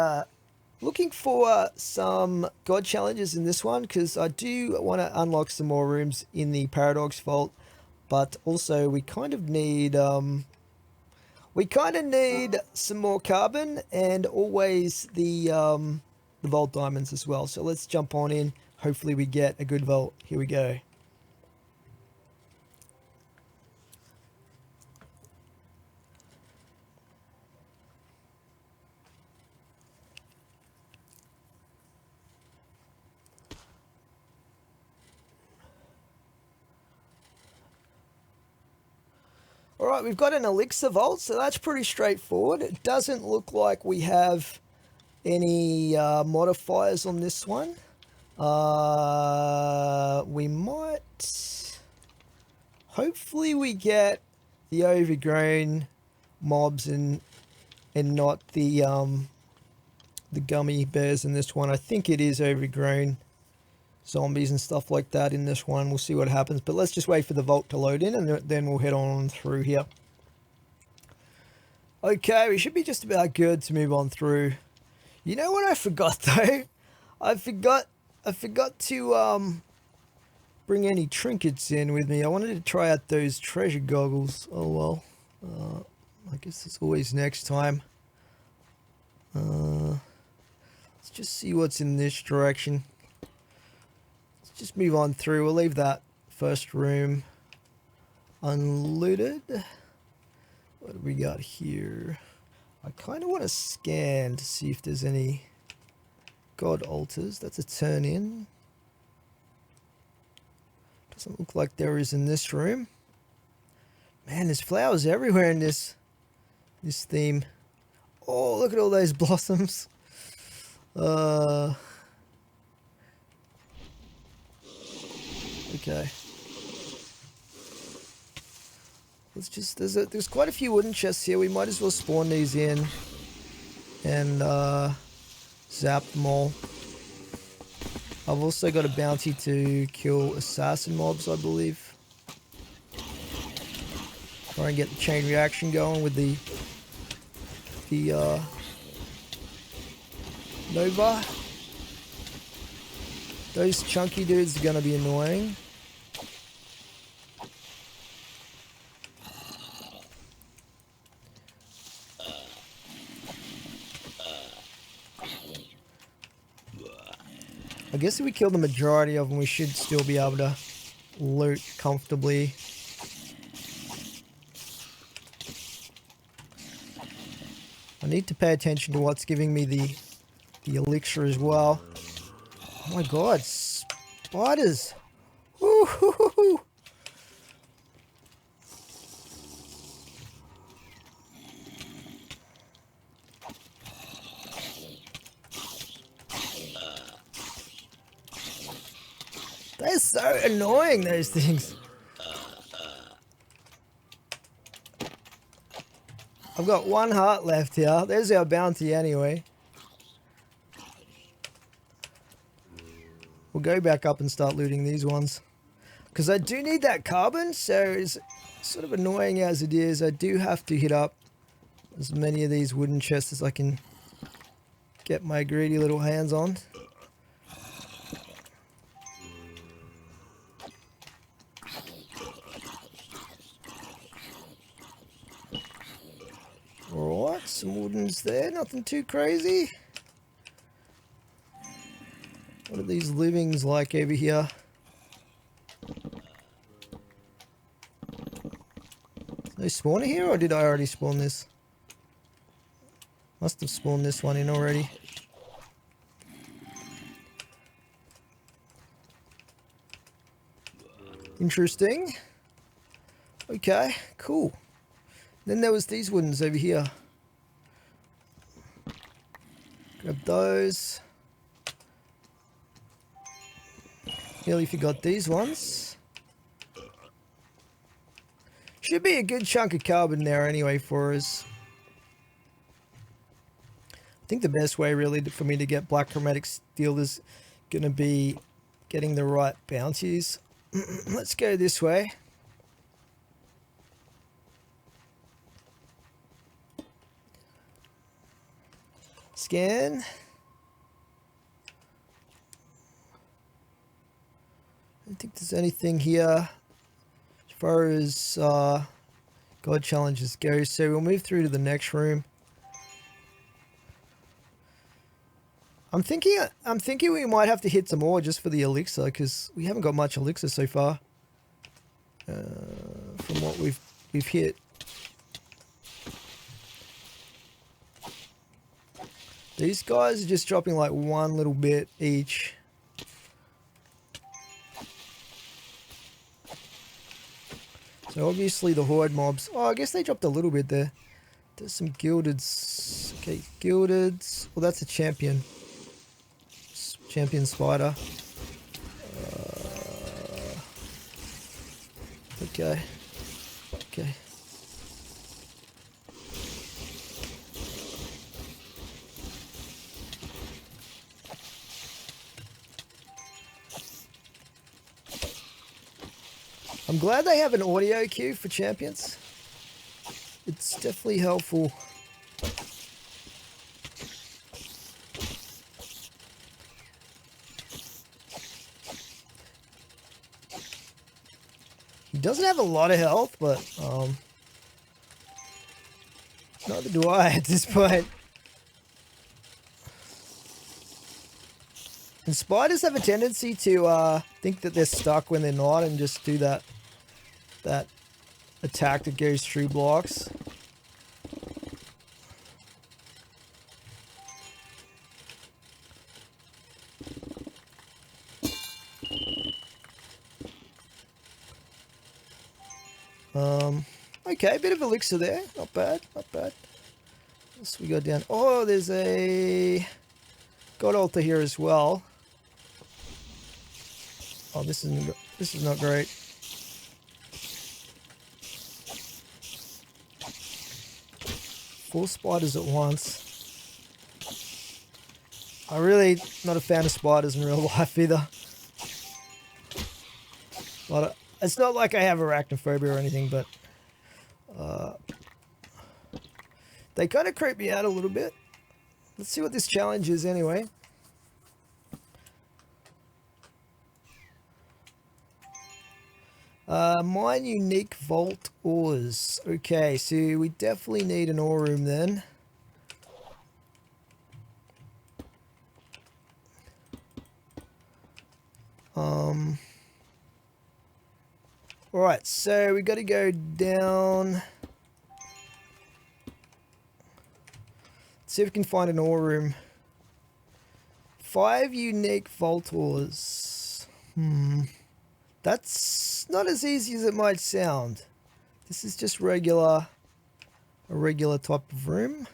looking for some god challenges in this one, because I do want to unlock some more rooms in the Paradox Vault, but also we kind of need some more carbon and always the vault diamonds as well. So let's jump on in. Hopefully we get a good vault. Here we go. Alright, we've got an elixir vault, so that's pretty straightforward. It doesn't look like we have any modifiers on this one. We might... Hopefully we get the overgrown mobs and not the gummy bears in this one. I think it is overgrown zombies and stuff like that in this one. We'll see what happens, but let's just wait for the vault to load in, and then we'll head on through here. Okay, we should be just about good to move on through. You know what I forgot though? I forgot to bring any trinkets in with me. I wanted to try out those treasure goggles. Oh well. I guess it's always next time. Let's just see what's in this direction. Just move on through. We'll leave that first room unlooted. What do we got here? I kind of want to scan to see if there's any god altars. That's a turn in. Doesn't look like there is in this room. Man, there's flowers everywhere in this theme. Oh, look at all those blossoms. Okay. Let's just, there's quite a few wooden chests here. We might as well spawn these in and zap them all. I've also got a bounty to kill assassin mobs, I believe. Try and get the chain reaction going with the Nova. Those chunky dudes are going to be annoying. I guess if we kill the majority of them, we should still be able to loot comfortably. I need to pay attention to what's giving me the elixir as well. Oh my god, spiders! Woo-hoo-hoo-hoo. They're so annoying, those things. I've got one heart left here. There's our bounty anyway. We'll go back up and start looting these ones. Because I do need that carbon, so it's sort of annoying as it is. I do have to hit up as many of these wooden chests as I can get my greedy little hands on. Alright, some woodens there, nothing too crazy. What are these livings like over here? Did they spawn it here, or did I already spawn this? Must have spawned this one in already. Interesting. Okay, cool. Then there was these woodens over here. Grab those. Nearly forgot these ones. Should be a good chunk of carbon there anyway for us. I think the best way really for me to get black chromatic steel is going to be getting the right bounties. Let's go this way. Scan. I don't think there's anything here as far as God challenges go, so we'll move through to the next room. I'm thinking we might have to hit some more just for the elixir, because we haven't got much elixir so far from what we've hit. These guys are just dropping like one little bit each. So obviously the horde mobs. Oh, I guess they dropped a little bit there. There's some gildeds. Okay, gildeds. Well, that's a champion. Champion spider. Okay. Okay. I'm glad they have an audio cue for champions. It's definitely helpful. He doesn't have a lot of health, but neither do I at this point. And spiders have a tendency to think that they're stuck when they're not, and just do that attack that goes through blocks. Okay, a bit of elixir there. Not bad, not bad. What else we got down? Oh, there's a God altar here as well. Oh, this is not great. Four spiders at once. I'm really not a fan of spiders in real life either. It's not like I have arachnophobia or anything, but they kind of creep me out a little bit. Let's see what this challenge is anyway. Mine unique vault ores. Okay, so we definitely need an ore room then. Alright, so we got to go down. See if we can find an ore room. 5 unique vault ores. That's not as easy as it might sound. This is just a regular type of room.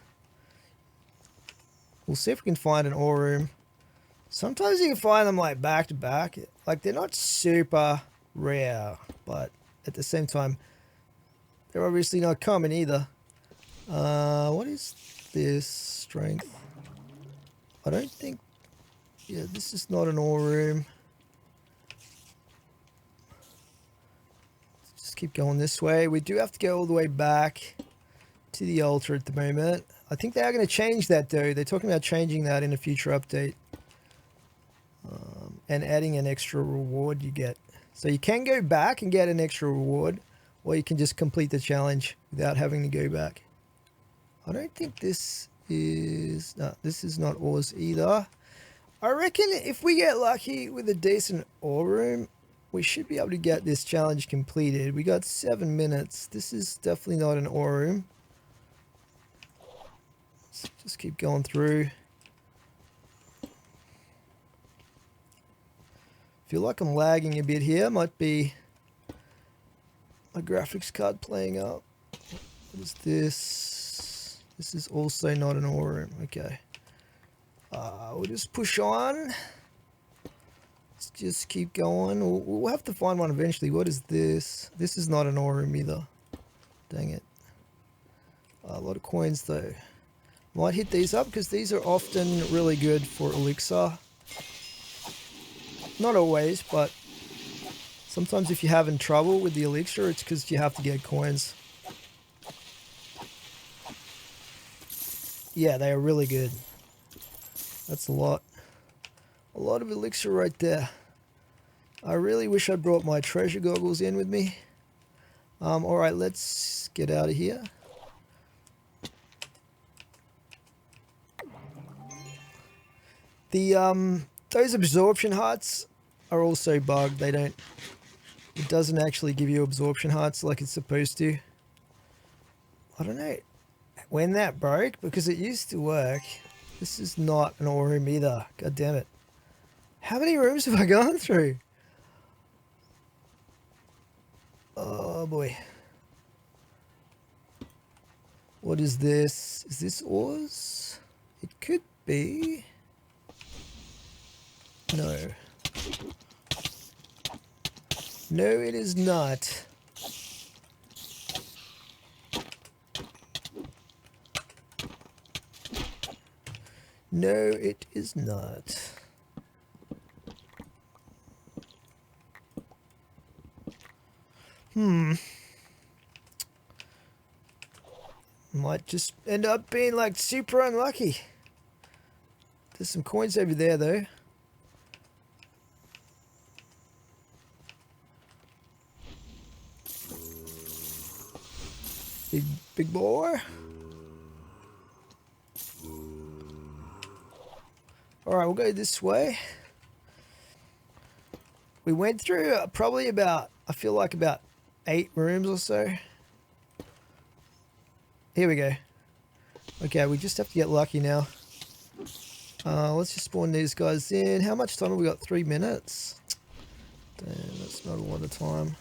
We'll see if we can find an ore room. Sometimes you can find them like back to back. Like they're not super rare, but at the same time, they're obviously not common either. What is this? Strength. I don't think... Yeah, this is not an ore room. Just keep going this way. We do have to go all the way back to the altar at the moment. I think they are going to change that though. They're talking about changing that in a future update. And adding an extra reward you get. So you can go back and get an extra reward, or you can just complete the challenge without having to go back. I don't think this is... No, this is not ores either. I reckon if we get lucky with a decent ore room, we should be able to get this challenge completed. We got 7 minutes. This is definitely not an ore room. Let's just keep going through. Feel like I'm lagging a bit here. Might be my graphics card playing up. What is this? This is also not an ore room. Okay. We'll just push on. Let's just keep going. We'll have to find one eventually. What is this? This is not an ore room either. Dang it. A lot of coins though. Might hit these up because these are often really good for elixir. Not always, but sometimes if you're having trouble with the elixir, it's because you have to get coins. Yeah, they are really good. That's a lot. A lot of elixir right there. I really wish I brought my treasure goggles in with me. Alright, let's get out of here. Those absorption hearts are also bugged. It doesn't actually give you absorption hearts like it's supposed to. I don't know when that broke because it used to work. This is not an ore room either. God damn it. How many rooms have I gone through? Oh boy. What is this? Is this ores? It could be. No. No, it is not. No, it is not. Might just end up being like super unlucky. There's some coins over there though. Big boy. Alright, we'll go this way. We went through probably about, I feel like about 8 rooms or so. Here we go. Okay, we just have to get lucky now. Let's just spawn these guys in. How much time have we got? 3 minutes? Damn, that's not a lot of time.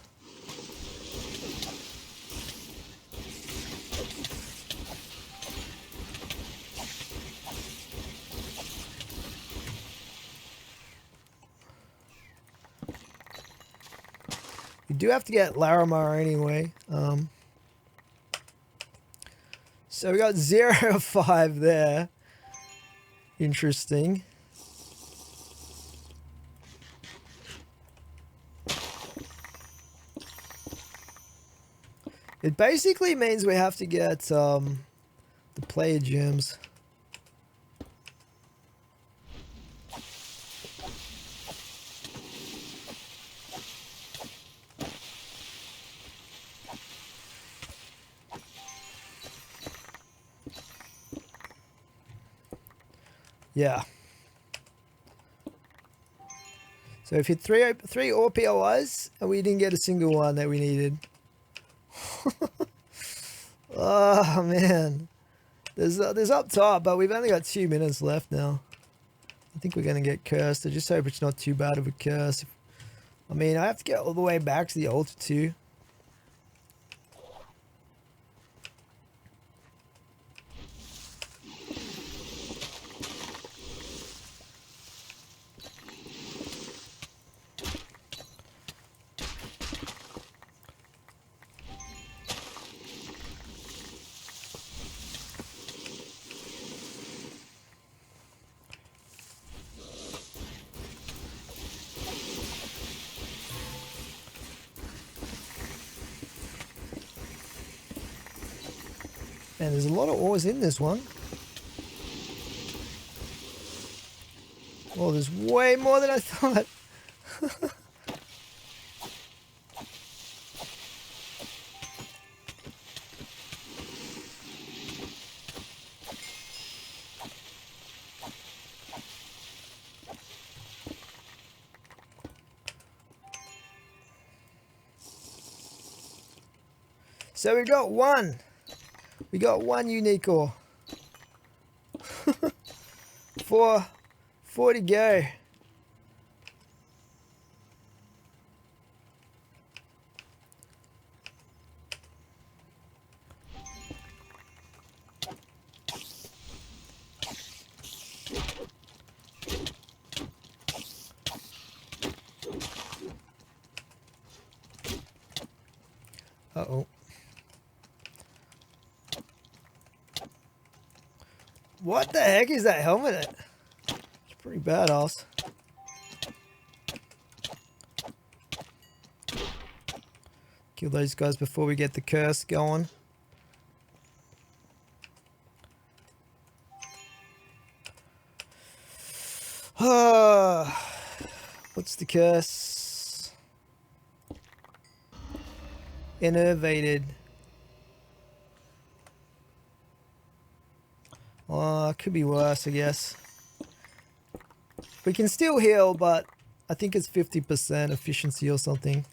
You do have to get Larimar anyway. So we got 0 of 5 there. Interesting. It basically means we have to get the player gems. Yeah. So if you hit three ore POIs and we didn't get a single one that we needed. Oh man. There's up top, but we've only got 2 minutes left now. I think we're going to get cursed. I just hope it's not too bad of a curse. I mean, I have to get all the way back to the altar too. Man, there's a lot of ores in this one. Oh, there's way more than I thought. So we got one. We got one unique ore. Four to go. Uh-oh. What the heck is that helmet at? It's pretty badass. Kill those guys before we get the curse going. What's the curse? Innervated. It could be worse, I guess. We can still heal, but I think it's 50% efficiency or something.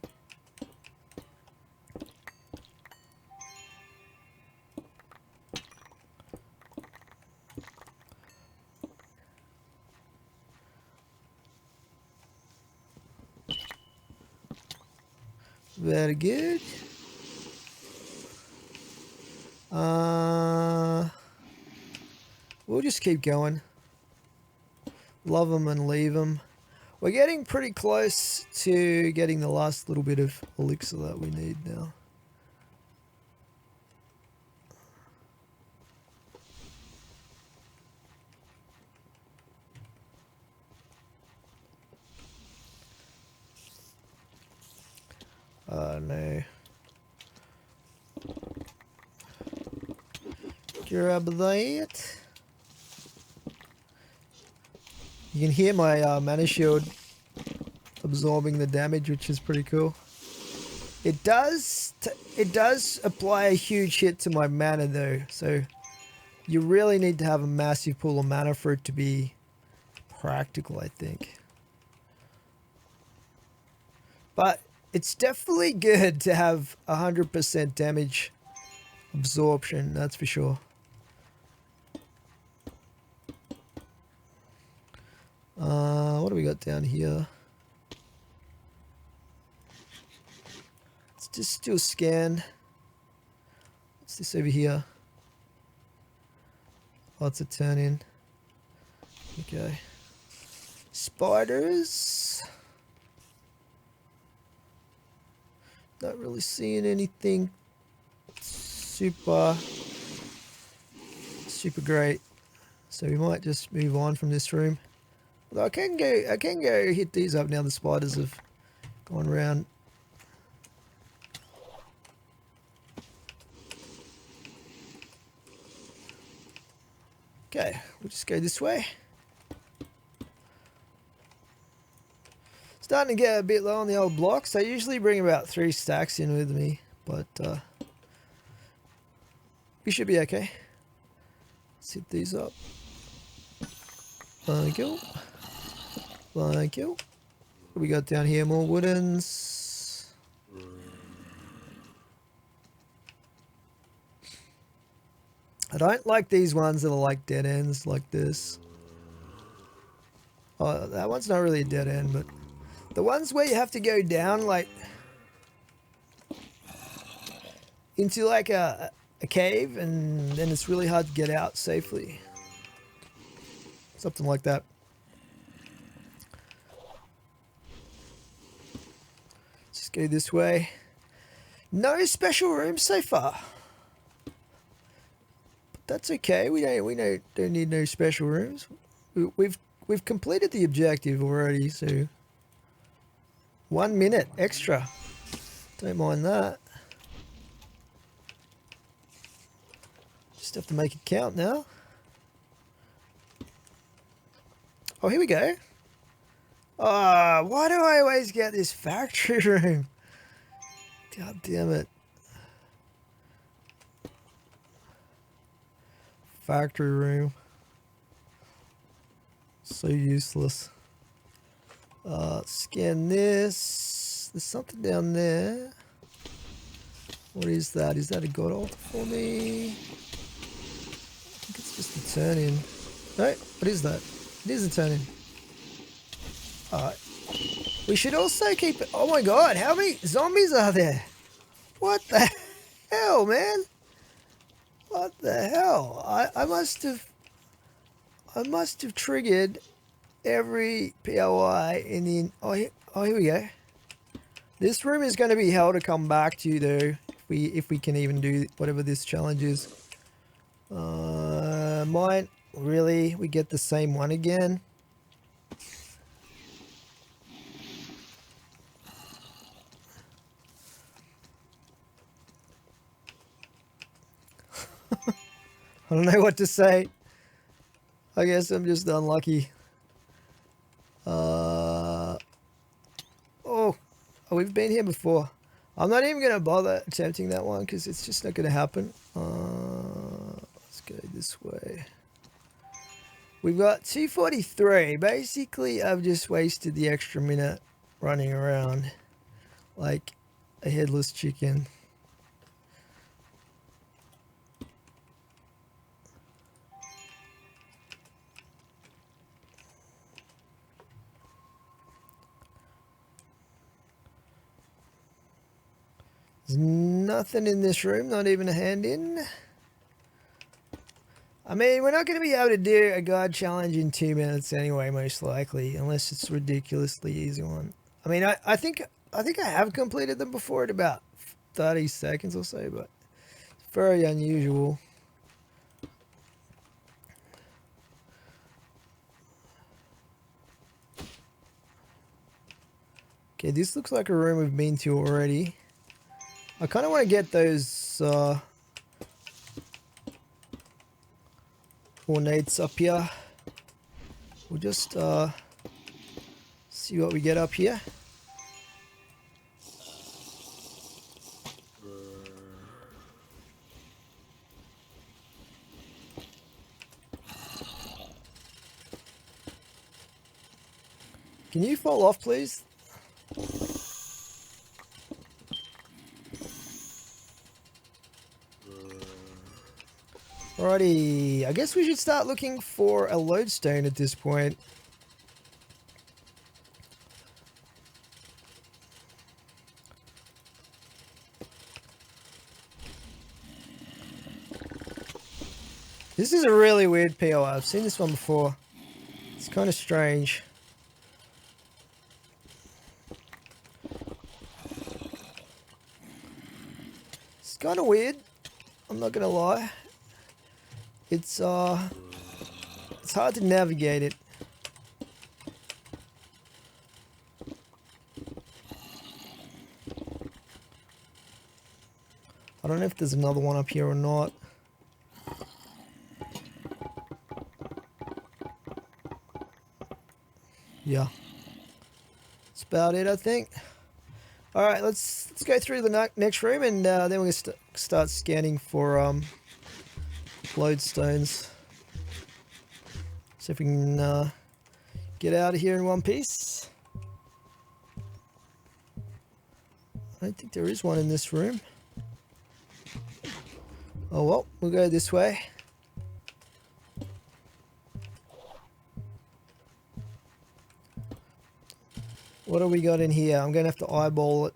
Very good. We'll just keep going. Love them and leave them. We're getting pretty close to getting the last little bit of elixir that we need now. Oh no. Grab that. You can hear my mana shield absorbing the damage, which is pretty cool. It does apply a huge hit to my mana though, so you really need to have a massive pool of mana for it to be practical, I think. But it's definitely good to have 100% damage absorption, that's for sure. What do we got down here? Let's just do a scan. What's this over here? Oh, it's a turn in. Okay. Spiders. Not really seeing anything super great. So we might just move on from this room. Although I can go hit these up now. The spiders have gone around. Okay, we'll just go this way. Starting to get a bit low on the old blocks. I usually bring about 3 stacks in with me, but we should be okay. Let's hit these up. Thank you. Thank you. What we got down here? More woodens. I don't like these ones that are like dead ends like this. Oh, that one's not really a dead end, but the ones where you have to go down like into like a cave and then it's really hard to get out safely. Something like that. Just go this way. No special rooms so far. But that's okay. We don't need no special rooms. We've completed the objective already, so 1 minute extra. Don't mind that. Just have to make it count now. Oh, here we go. Ah, why do I always get this factory room? God damn it. Factory room. So useless. Scan this. There's something down there. What is that? Is that a god altar for me? I think it's just a turn in. No, what is that? It is a turn in. Alright. We should also keep it. Oh my god, how many zombies are there? What the hell, man? What the hell? I must have triggered every POI in the... Oh, here we go. This room is going to be hell to come back to, though, if we can even do whatever this challenge is. Mine, really? We get the same one again? I don't know what to say. I guess I'm just unlucky. Oh, we've been here before. I'm not even going to bother attempting that one because it's just not going to happen. Let's go this way. We've got 243. Basically, I've just wasted the extra minute running around like a headless chicken. There's nothing in this room, not even a hand in. I mean, we're not going to be able to do a guard challenge in 2 minutes anyway, most likely, unless it's a ridiculously easy one. I mean, I think I have completed them before at about 30 seconds or so, but it's very unusual. Okay, this looks like a room we've been to already. I kind of want to get those ornates up here. We'll just see what we get up here. Can you fall off, please? Alrighty, I guess we should start looking for a lodestone at this point. This is a really weird POI. I've seen this one before. It's kind of strange. It's kind of weird. I'm not gonna lie. It's hard to navigate it. I don't know if there's another one up here or not. Yeah. That's about it, I think. All right, let's go through the next room, and then we're gonna start scanning for lodestones. See if we can get out of here in one piece. I don't think there is one in this room. Oh well, we'll go this way. What do we got in here? I'm gonna have to eyeball it.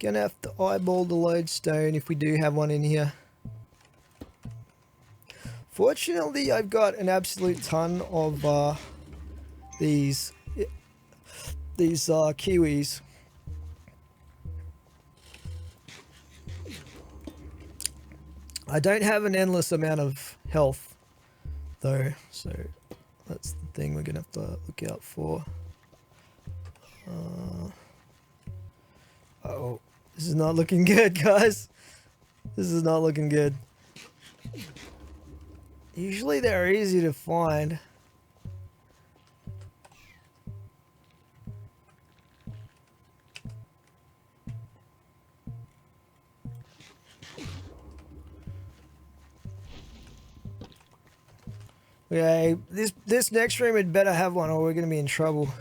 Gonna have to eyeball the lodestone if we do have one in here. Fortunately, I've got an absolute ton of these kiwis. I don't have an endless amount of health though, so that's the thing we're gonna have to look out for. Oh, this is not looking good, guys. This is not looking good. Usually they're easy to find. Okay, this next room had better have one or we're gonna be in trouble.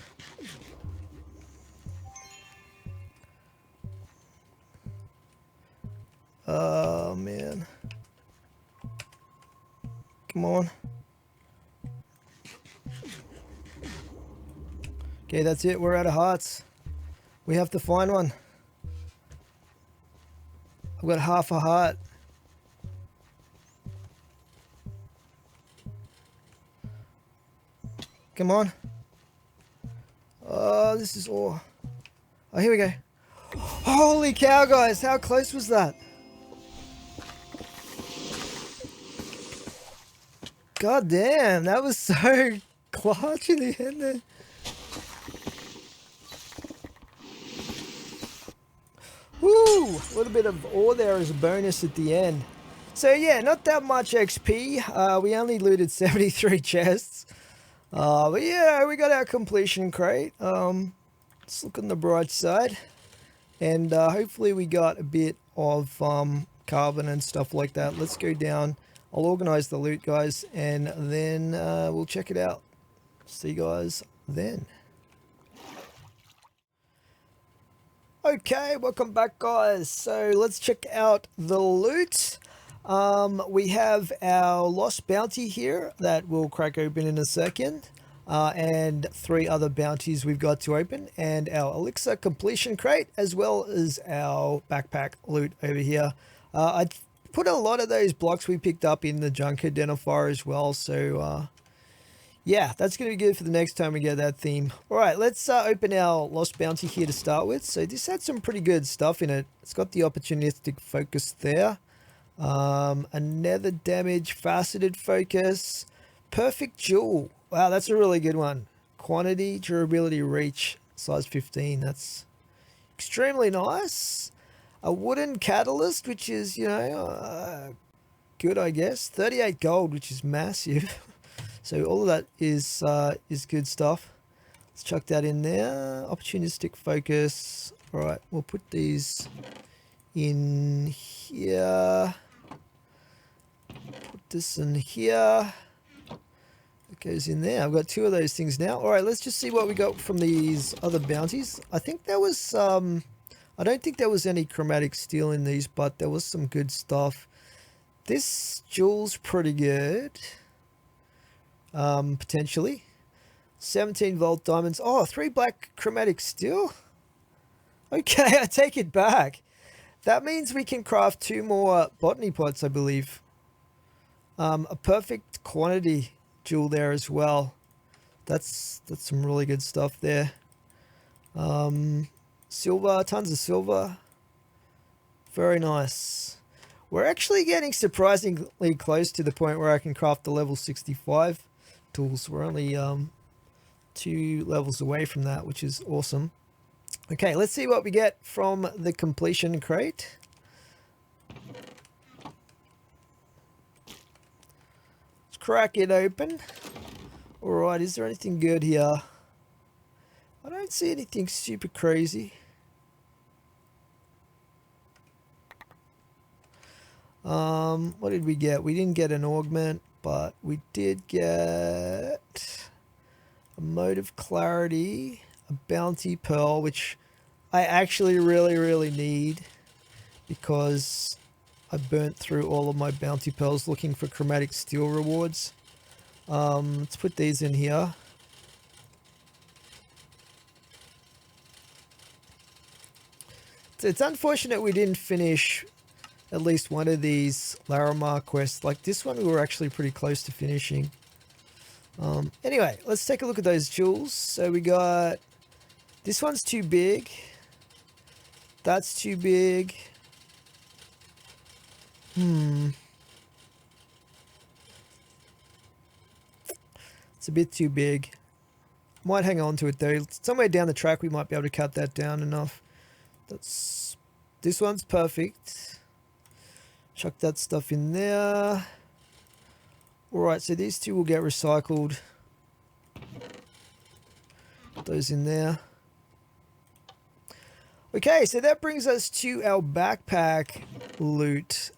Oh man. Come on. Okay, that's it. We're out of hearts. We have to find one. I've got half a heart. Come on. Oh, this is all. Oh, here we go. Holy cow, guys. How close was that? God damn. That was so clutch in the end there. Woo! A little bit of ore there as a bonus at the end. So yeah, not that much XP. We only looted 73 chests. But yeah, we got our completion crate. Let's look on the bright side. And hopefully we got a bit of carbon and stuff like that. Let's go down. I'll organize the loot, guys, and then we'll check it out. See you guys then. Okay, welcome back, guys. So let's check out the loot. We have our lost bounty here that we'll crack open in a second, and 3 other bounties we've got to open, and our elixir completion crate, as well as our backpack loot over here. I put a lot of those blocks we picked up in the junk identifier as well, so yeah, that's going to be good for the next time we get that theme. All right, let's open our lost bounty here to start with. So this had some pretty good stuff in it. It's got the opportunistic focus there. Another damage, faceted focus, perfect jewel. Wow, that's a really good one. Quantity, durability, reach, size 15. That's extremely nice. A wooden catalyst, which is, you know, good, I guess. 38 gold, which is massive. So all of that is good stuff. Let's chuck that in there. Opportunistic focus. All right, we'll put these in here. Put this in here. It goes in there. I've got 2 of those things now. All right, let's just see what we got from these other bounties. I think there was I don't think there was any chromatic steel in these, but there was some good stuff. This jewel's pretty good. Potentially 17 volt diamonds. Oh, 3 black chromatic steel. Okay, I take it back. That means we can craft 2 more botany pots, I believe. A perfect quantity jewel there as well. That's some really good stuff there. Silver, tons of silver. Very nice. We're actually getting surprisingly close to the point where I can craft the level 65 tools. We're only 2 levels away from that, which is awesome. Okay, let's see what we get from the completion crate. Let's crack it open. Alright, is there anything good here? I don't see anything super crazy. What did we get? We didn't get an augment, but we did get a mode of clarity, a bounty pearl, which I actually really need because I burnt through all of my bounty pearls looking for chromatic steel rewards. Let's put these in here. It's unfortunate we didn't finish at least one of these Larimar quests. Like this one we were actually pretty close to finishing. Anyway, let's take a look at those jewels. So we got... This one's too big. That's too big. It's a bit too big. Might hang on to it though. Somewhere down the track we might be able to cut that down enough. This one's perfect. Chuck that stuff in there. Alright, so these two will get recycled. Put those in there. Okay, so that brings us to our backpack loot.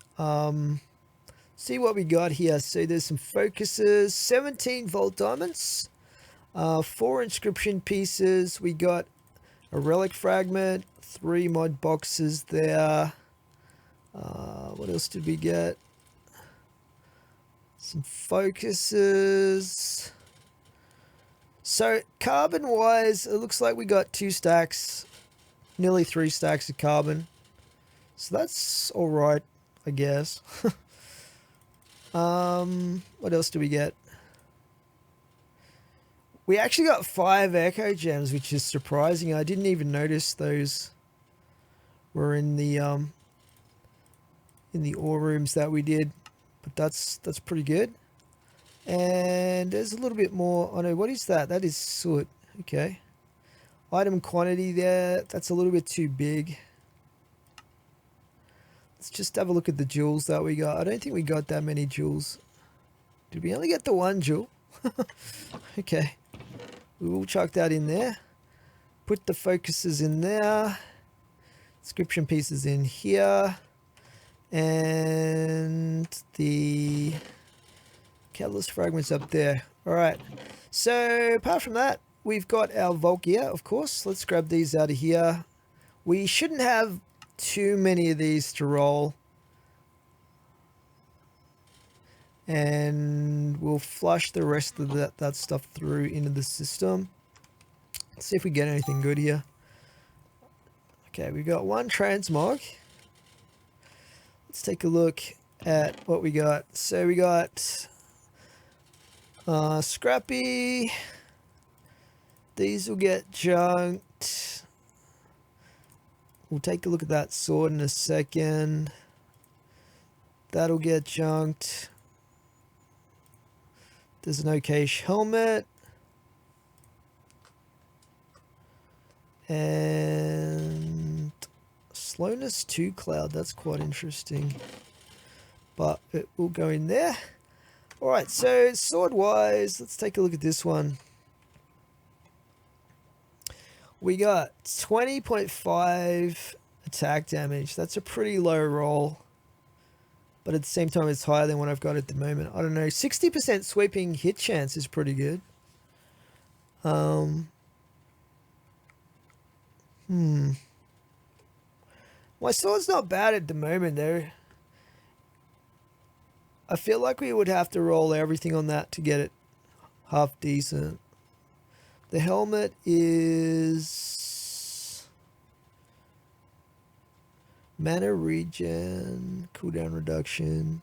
See what we got here. So there's some focuses, 17 vault diamonds, 4 inscription pieces. We got a relic fragment, 3 mod boxes there. What else did we get? Some focuses. So carbon wise, it looks like we got 2 stacks, nearly 3 stacks of carbon. So that's all right, I guess. What else do we get? We actually got 5 echo gems, which is surprising. I didn't even notice those were in the ore rooms that we did, but that's pretty good. And there's a little bit more. Oh no, what is that? That is soot. Okay. Item quantity there. That's a little bit too big. Let's just have a look at the jewels that we got. I don't think we got that many jewels. Did we only get the 1 jewel? Okay. We will chuck that in there. Put the focuses in there. Inscription pieces in here. And the catalyst fragments up there. Alright. So, apart from that, we've got our vault gear, of course. Let's grab these out of here. We shouldn't have too many of these to roll. And we'll flush the rest of that stuff through into the system. Let's see if we get anything good here. Okay, we got 1 transmog. Let's take a look at what we got. So we got scrappy. These will get junked. We'll take a look at that sword in a second. That'll get junked. There's an okay helmet. And slowness 2 cloud. That's quite interesting. But it will go in there. Alright, so sword wise, let's take a look at this one. We got 20.5 attack damage. That's a pretty low roll. But at the same time, it's higher than what I've got at the moment. I don't know. 60% sweeping hit chance is pretty good. My sword's not bad at the moment, though. I feel like we would have to roll everything on that to get it half decent. The helmet is mana regen, cooldown reduction.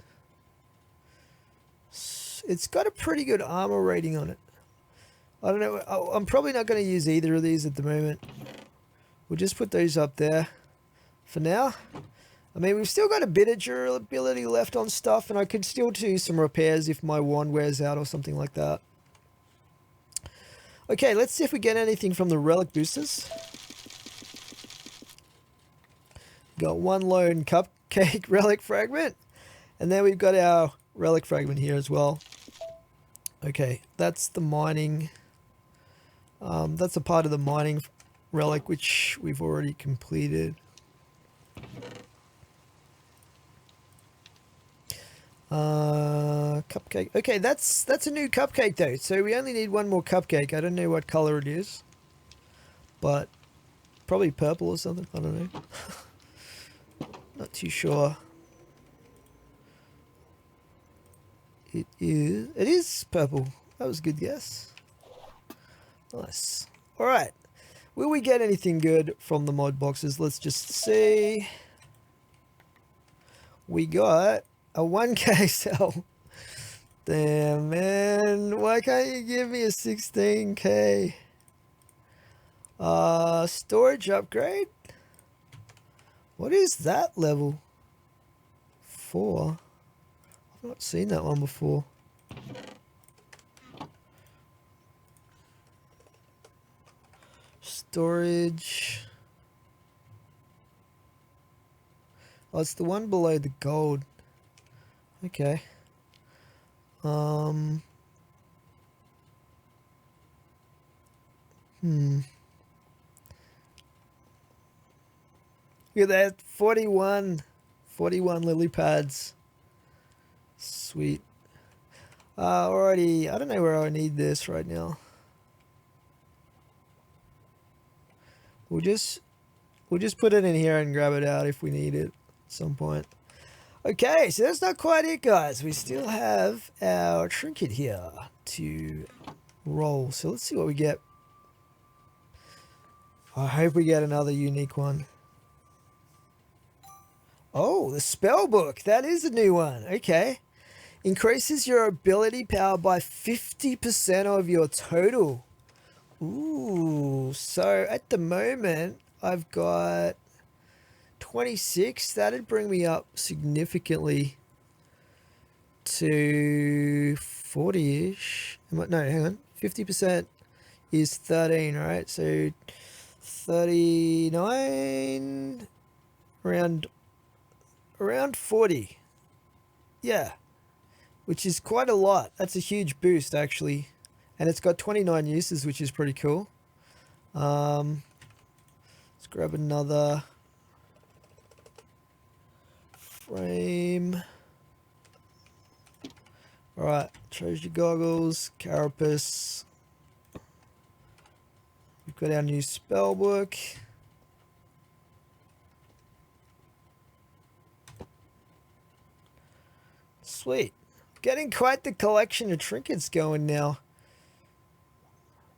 It's got a pretty good armor rating on it. I don't know. I'm probably not going to use either of these at the moment. We'll just put those up there for now. I mean, we've still got a bit of durability left on stuff, and I could still do some repairs if my wand wears out or something like that. Okay, let's see if we get anything from the relic boosters. Got 1 lone cupcake relic fragment, and then we've got our relic fragment here as well. Okay, that's the mining. That's a part of the mining relic which we've already completed. Cupcake. Okay, that's a new cupcake though. So we only need one more cupcake. I don't know what color it is, but probably purple or something. I don't know. Not too sure. It is. It is purple. That was a good guess. Nice. All right. Will we get anything good from the mod boxes? Let's just see. We got a 1k cell. Damn, man. Why can't you give me a 16k? Storage upgrade? What is that level? 4? I've not seen that one before. Storage. Oh, it's the one below the gold. Okay. Look at that. 41 lily pads. Sweet. Alrighty. I don't know where I need this right now. We'll just put it in here and grab it out if we need it at some point. Okay, so that's not quite it, guys. We still have our trinket here to roll. So let's see what we get. I hope we get another unique one. Oh, the spell book. That is a new one. Okay. Increases your ability power by 50% of your total. Ooh, so at the moment, I've got 26. That'd bring me up significantly to 40-ish. No, hang on. 50% is 13, right? So 39, around 40. Yeah, which is quite a lot. That's a huge boost, actually. And it's got 29 uses, which is pretty cool. Let's grab another frame. Alright, treasure goggles, carapace. We've got our new spell book. Sweet. Getting quite the collection of trinkets going now.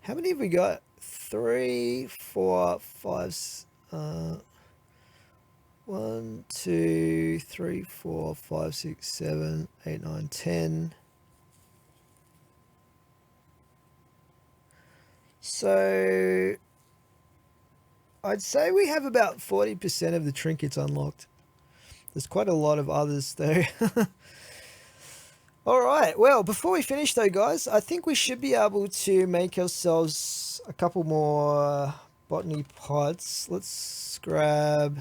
How many have we got? 3, 4, 5. 1, 2, 3, 4, 5, 6, 7, 8, 9, 10. So I'd say we have about 40% of the trinkets unlocked. There's quite a lot of others though. Alright, well, before we finish though, guys, I think we should be able to make ourselves a couple more botany pots. Let's grab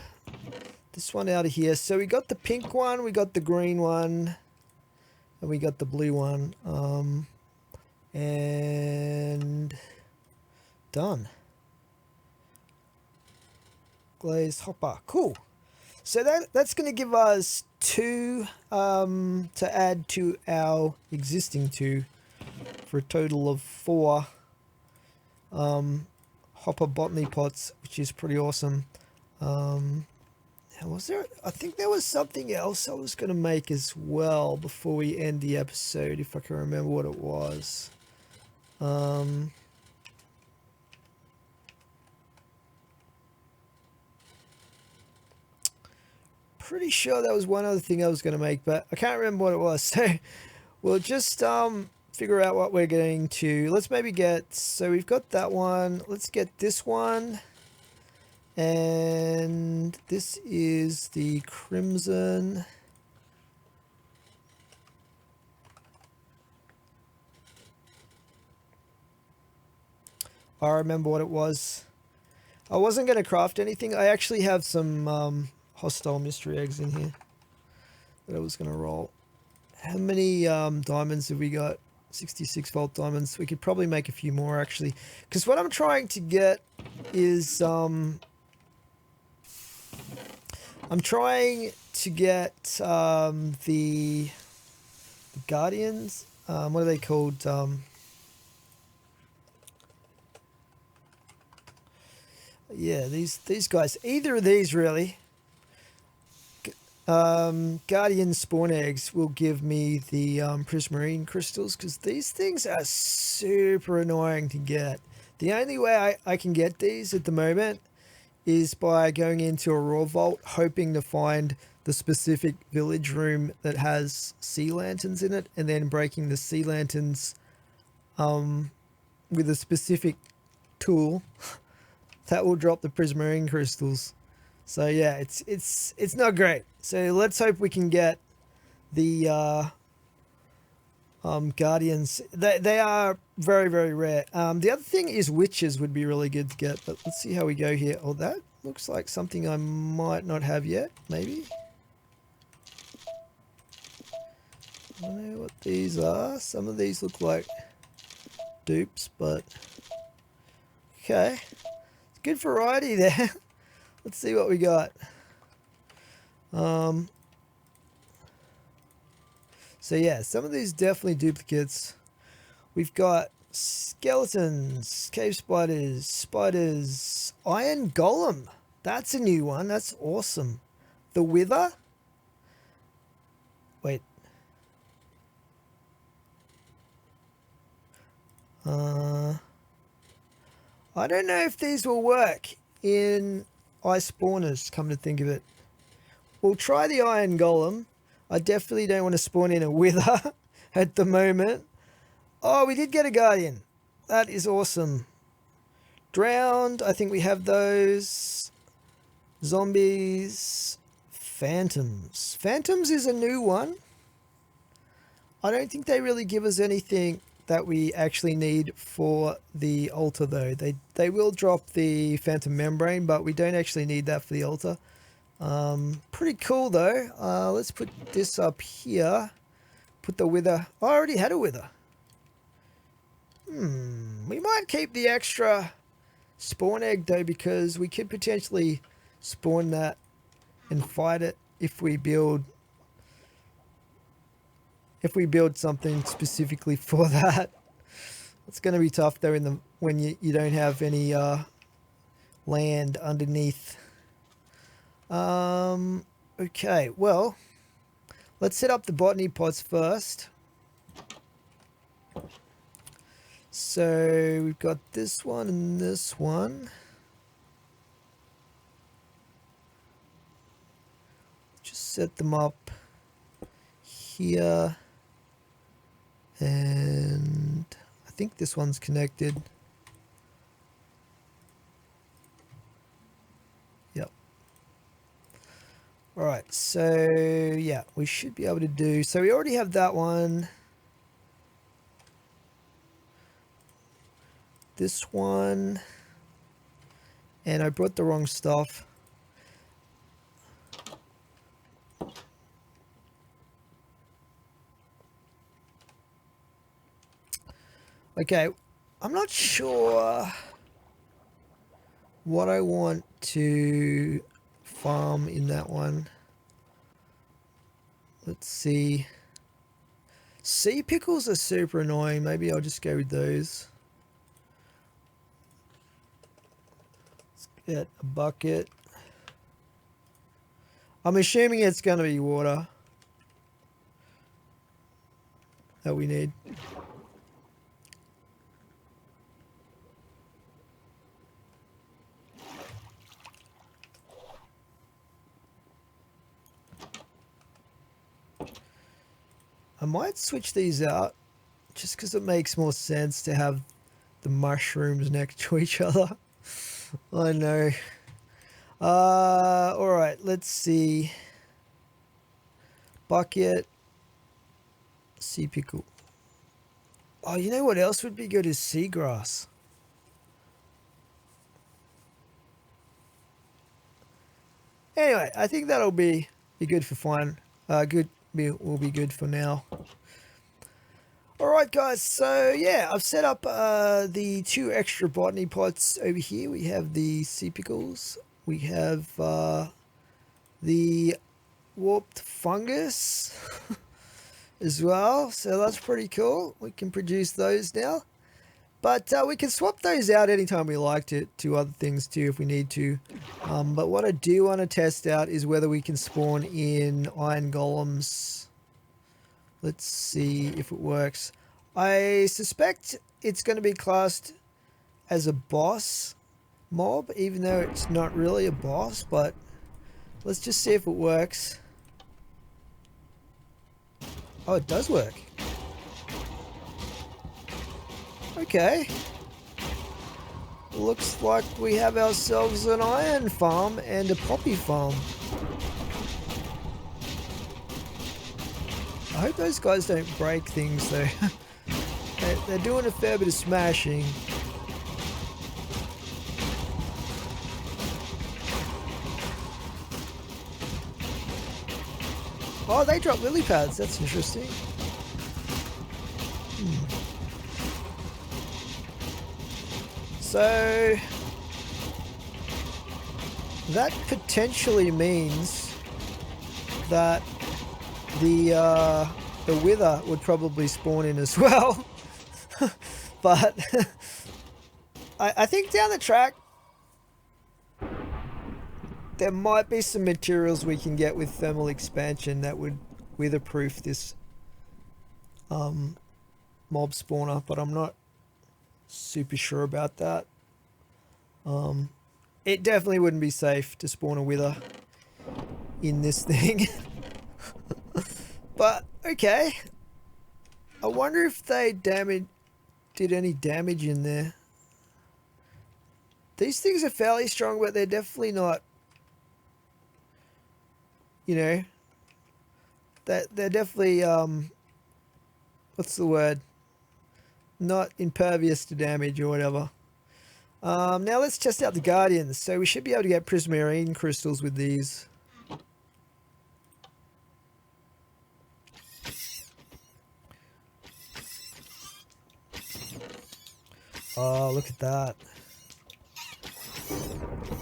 this one out of here. So we got the pink one, we got the green one, and we got the blue one. And done. Glazed hopper. Cool. So that's going to give us 2 to add to our existing 2 for a total of 4 hopper botany pots, which is pretty awesome. Was there? I think there was something else I was going to make as well before we end the episode, if I can remember what it was. Pretty sure that was one other thing I was going to make, but I can't remember what it was. So we'll just figure out what we're going to. Let's maybe get, so we've got that one. Let's get this one. And this is the crimson. I remember what it was. I wasn't going to craft anything. I actually have some hostile mystery eggs in here that I was going to roll. How many diamonds have we got? 66 volt diamonds. We could probably make a few more actually, because what I'm trying to get is I'm trying to get the guardians. What are they called? Yeah, these guys. Either of these really. Guardian spawn eggs will give me the prismarine crystals, because these things are super annoying to get. The only way I can get these at the moment is by going into a raw vault, hoping to find the specific village room that has sea lanterns in it, and then breaking the sea lanterns with a specific tool that will drop the prismarine crystals. So yeah, it's not great. So let's hope we can get the guardians. They are very, very rare. The other thing is witches would be really good to get, but let's see how we go here. Oh, that looks like something I might not have yet, maybe. I don't know what these are. Some of these look like dupes, but okay. It's good variety there. Let's see what we got. So yeah, some of these definitely duplicates. We've got skeletons, cave spiders, iron golem. That's a new one. That's awesome. The wither. Wait. I don't know if these will work in ice spawners, come to think of it. We'll try the iron golem. I definitely don't want to spawn in a wither at the moment. Oh, we did get a guardian. That is awesome. Drowned, I think we have those. Zombies. Phantoms. Phantoms is a new one. I don't think they really give us anything that we actually need for the altar though. They will drop the phantom membrane, but we don't actually need that for the altar. Pretty cool though. Let's put this up here. Put the wither. Oh, I already had a wither. We might keep the extra spawn egg though, because we could potentially spawn that and fight it if we build something specifically for that. It's going to be tough though when you don't have any land underneath. Okay, well, let's set up the botany pots first. So we've got this one and this one. Just set them up here. And I think this one's connected. Yep. All right, so yeah, we should be able to do, so we already have that one. This one. And I brought the wrong stuff. Okay, I'm not sure what I want to farm in that one. Let's see. Sea pickles are super annoying. Maybe I'll just go with those. Let's get a bucket. I'm assuming it's going to be water that we need. I might switch these out just because it makes more sense to have the mushrooms next to each other. I know. All right, let's see. Bucket. Sea pickle. Oh, you know what else would be good is seagrass. Anyway, I think that'll be good for fun. Will be good for now. Alright guys, so yeah, I've set up the 2 extra botany pots over here. We have the sea pickles, we have the warped fungus as well, so that's pretty cool. We can produce those now. But we can swap those out anytime we like to other things too if we need to. But what I do want to test out is whether we can spawn in iron golems. Let's see if it works. I suspect it's going to be classed as a boss mob, even though it's not really a boss, but let's just see if it works. Oh, it does work. Okay. Looks like we have ourselves an iron farm and a poppy farm. I hope those guys don't break things though. They're doing a fair bit of smashing. Oh, they drop lily pads. That's interesting. So that potentially means that the wither would probably spawn in as well. But I think down the track there might be some materials we can get with thermal expansion that would wither-proof this mob spawner, but I'm not super sure about that. It definitely wouldn't be safe to spawn a wither in this thing. But okay, I wonder if they did any damage in there. These things are fairly strong, but they're definitely not, you know, they're definitely what's the word, not impervious to damage or whatever. Now let's test out the guardians. So we should be able to get prismarine crystals with these. Oh, look at that.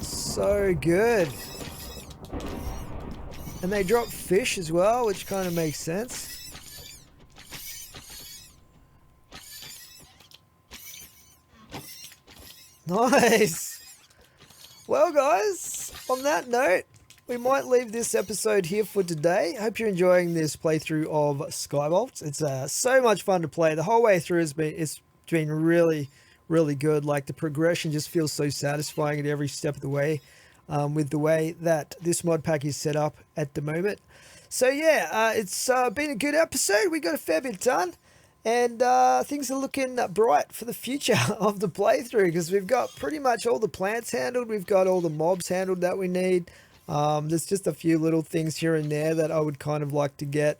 So good. And they drop fish as well, which kind of makes sense. Nice. Well, guys, on that note, we might leave this episode here for today. Hope you're enjoying this playthrough of SkyVaults. It's so much fun to play. The whole way through it's been really good. Like, the progression just feels so satisfying at every step of the way, with the way that this mod pack is set up at the moment. So yeah, it's been a good episode. We got a fair bit done, and things are looking bright for the future of the playthrough, because we've got pretty much all the plants handled. We've got all the mobs handled that we need. There's just a few little things here and there that I would kind of like to get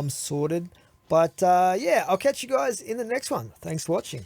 sorted. But yeah, I'll catch you guys in the next one. Thanks for watching.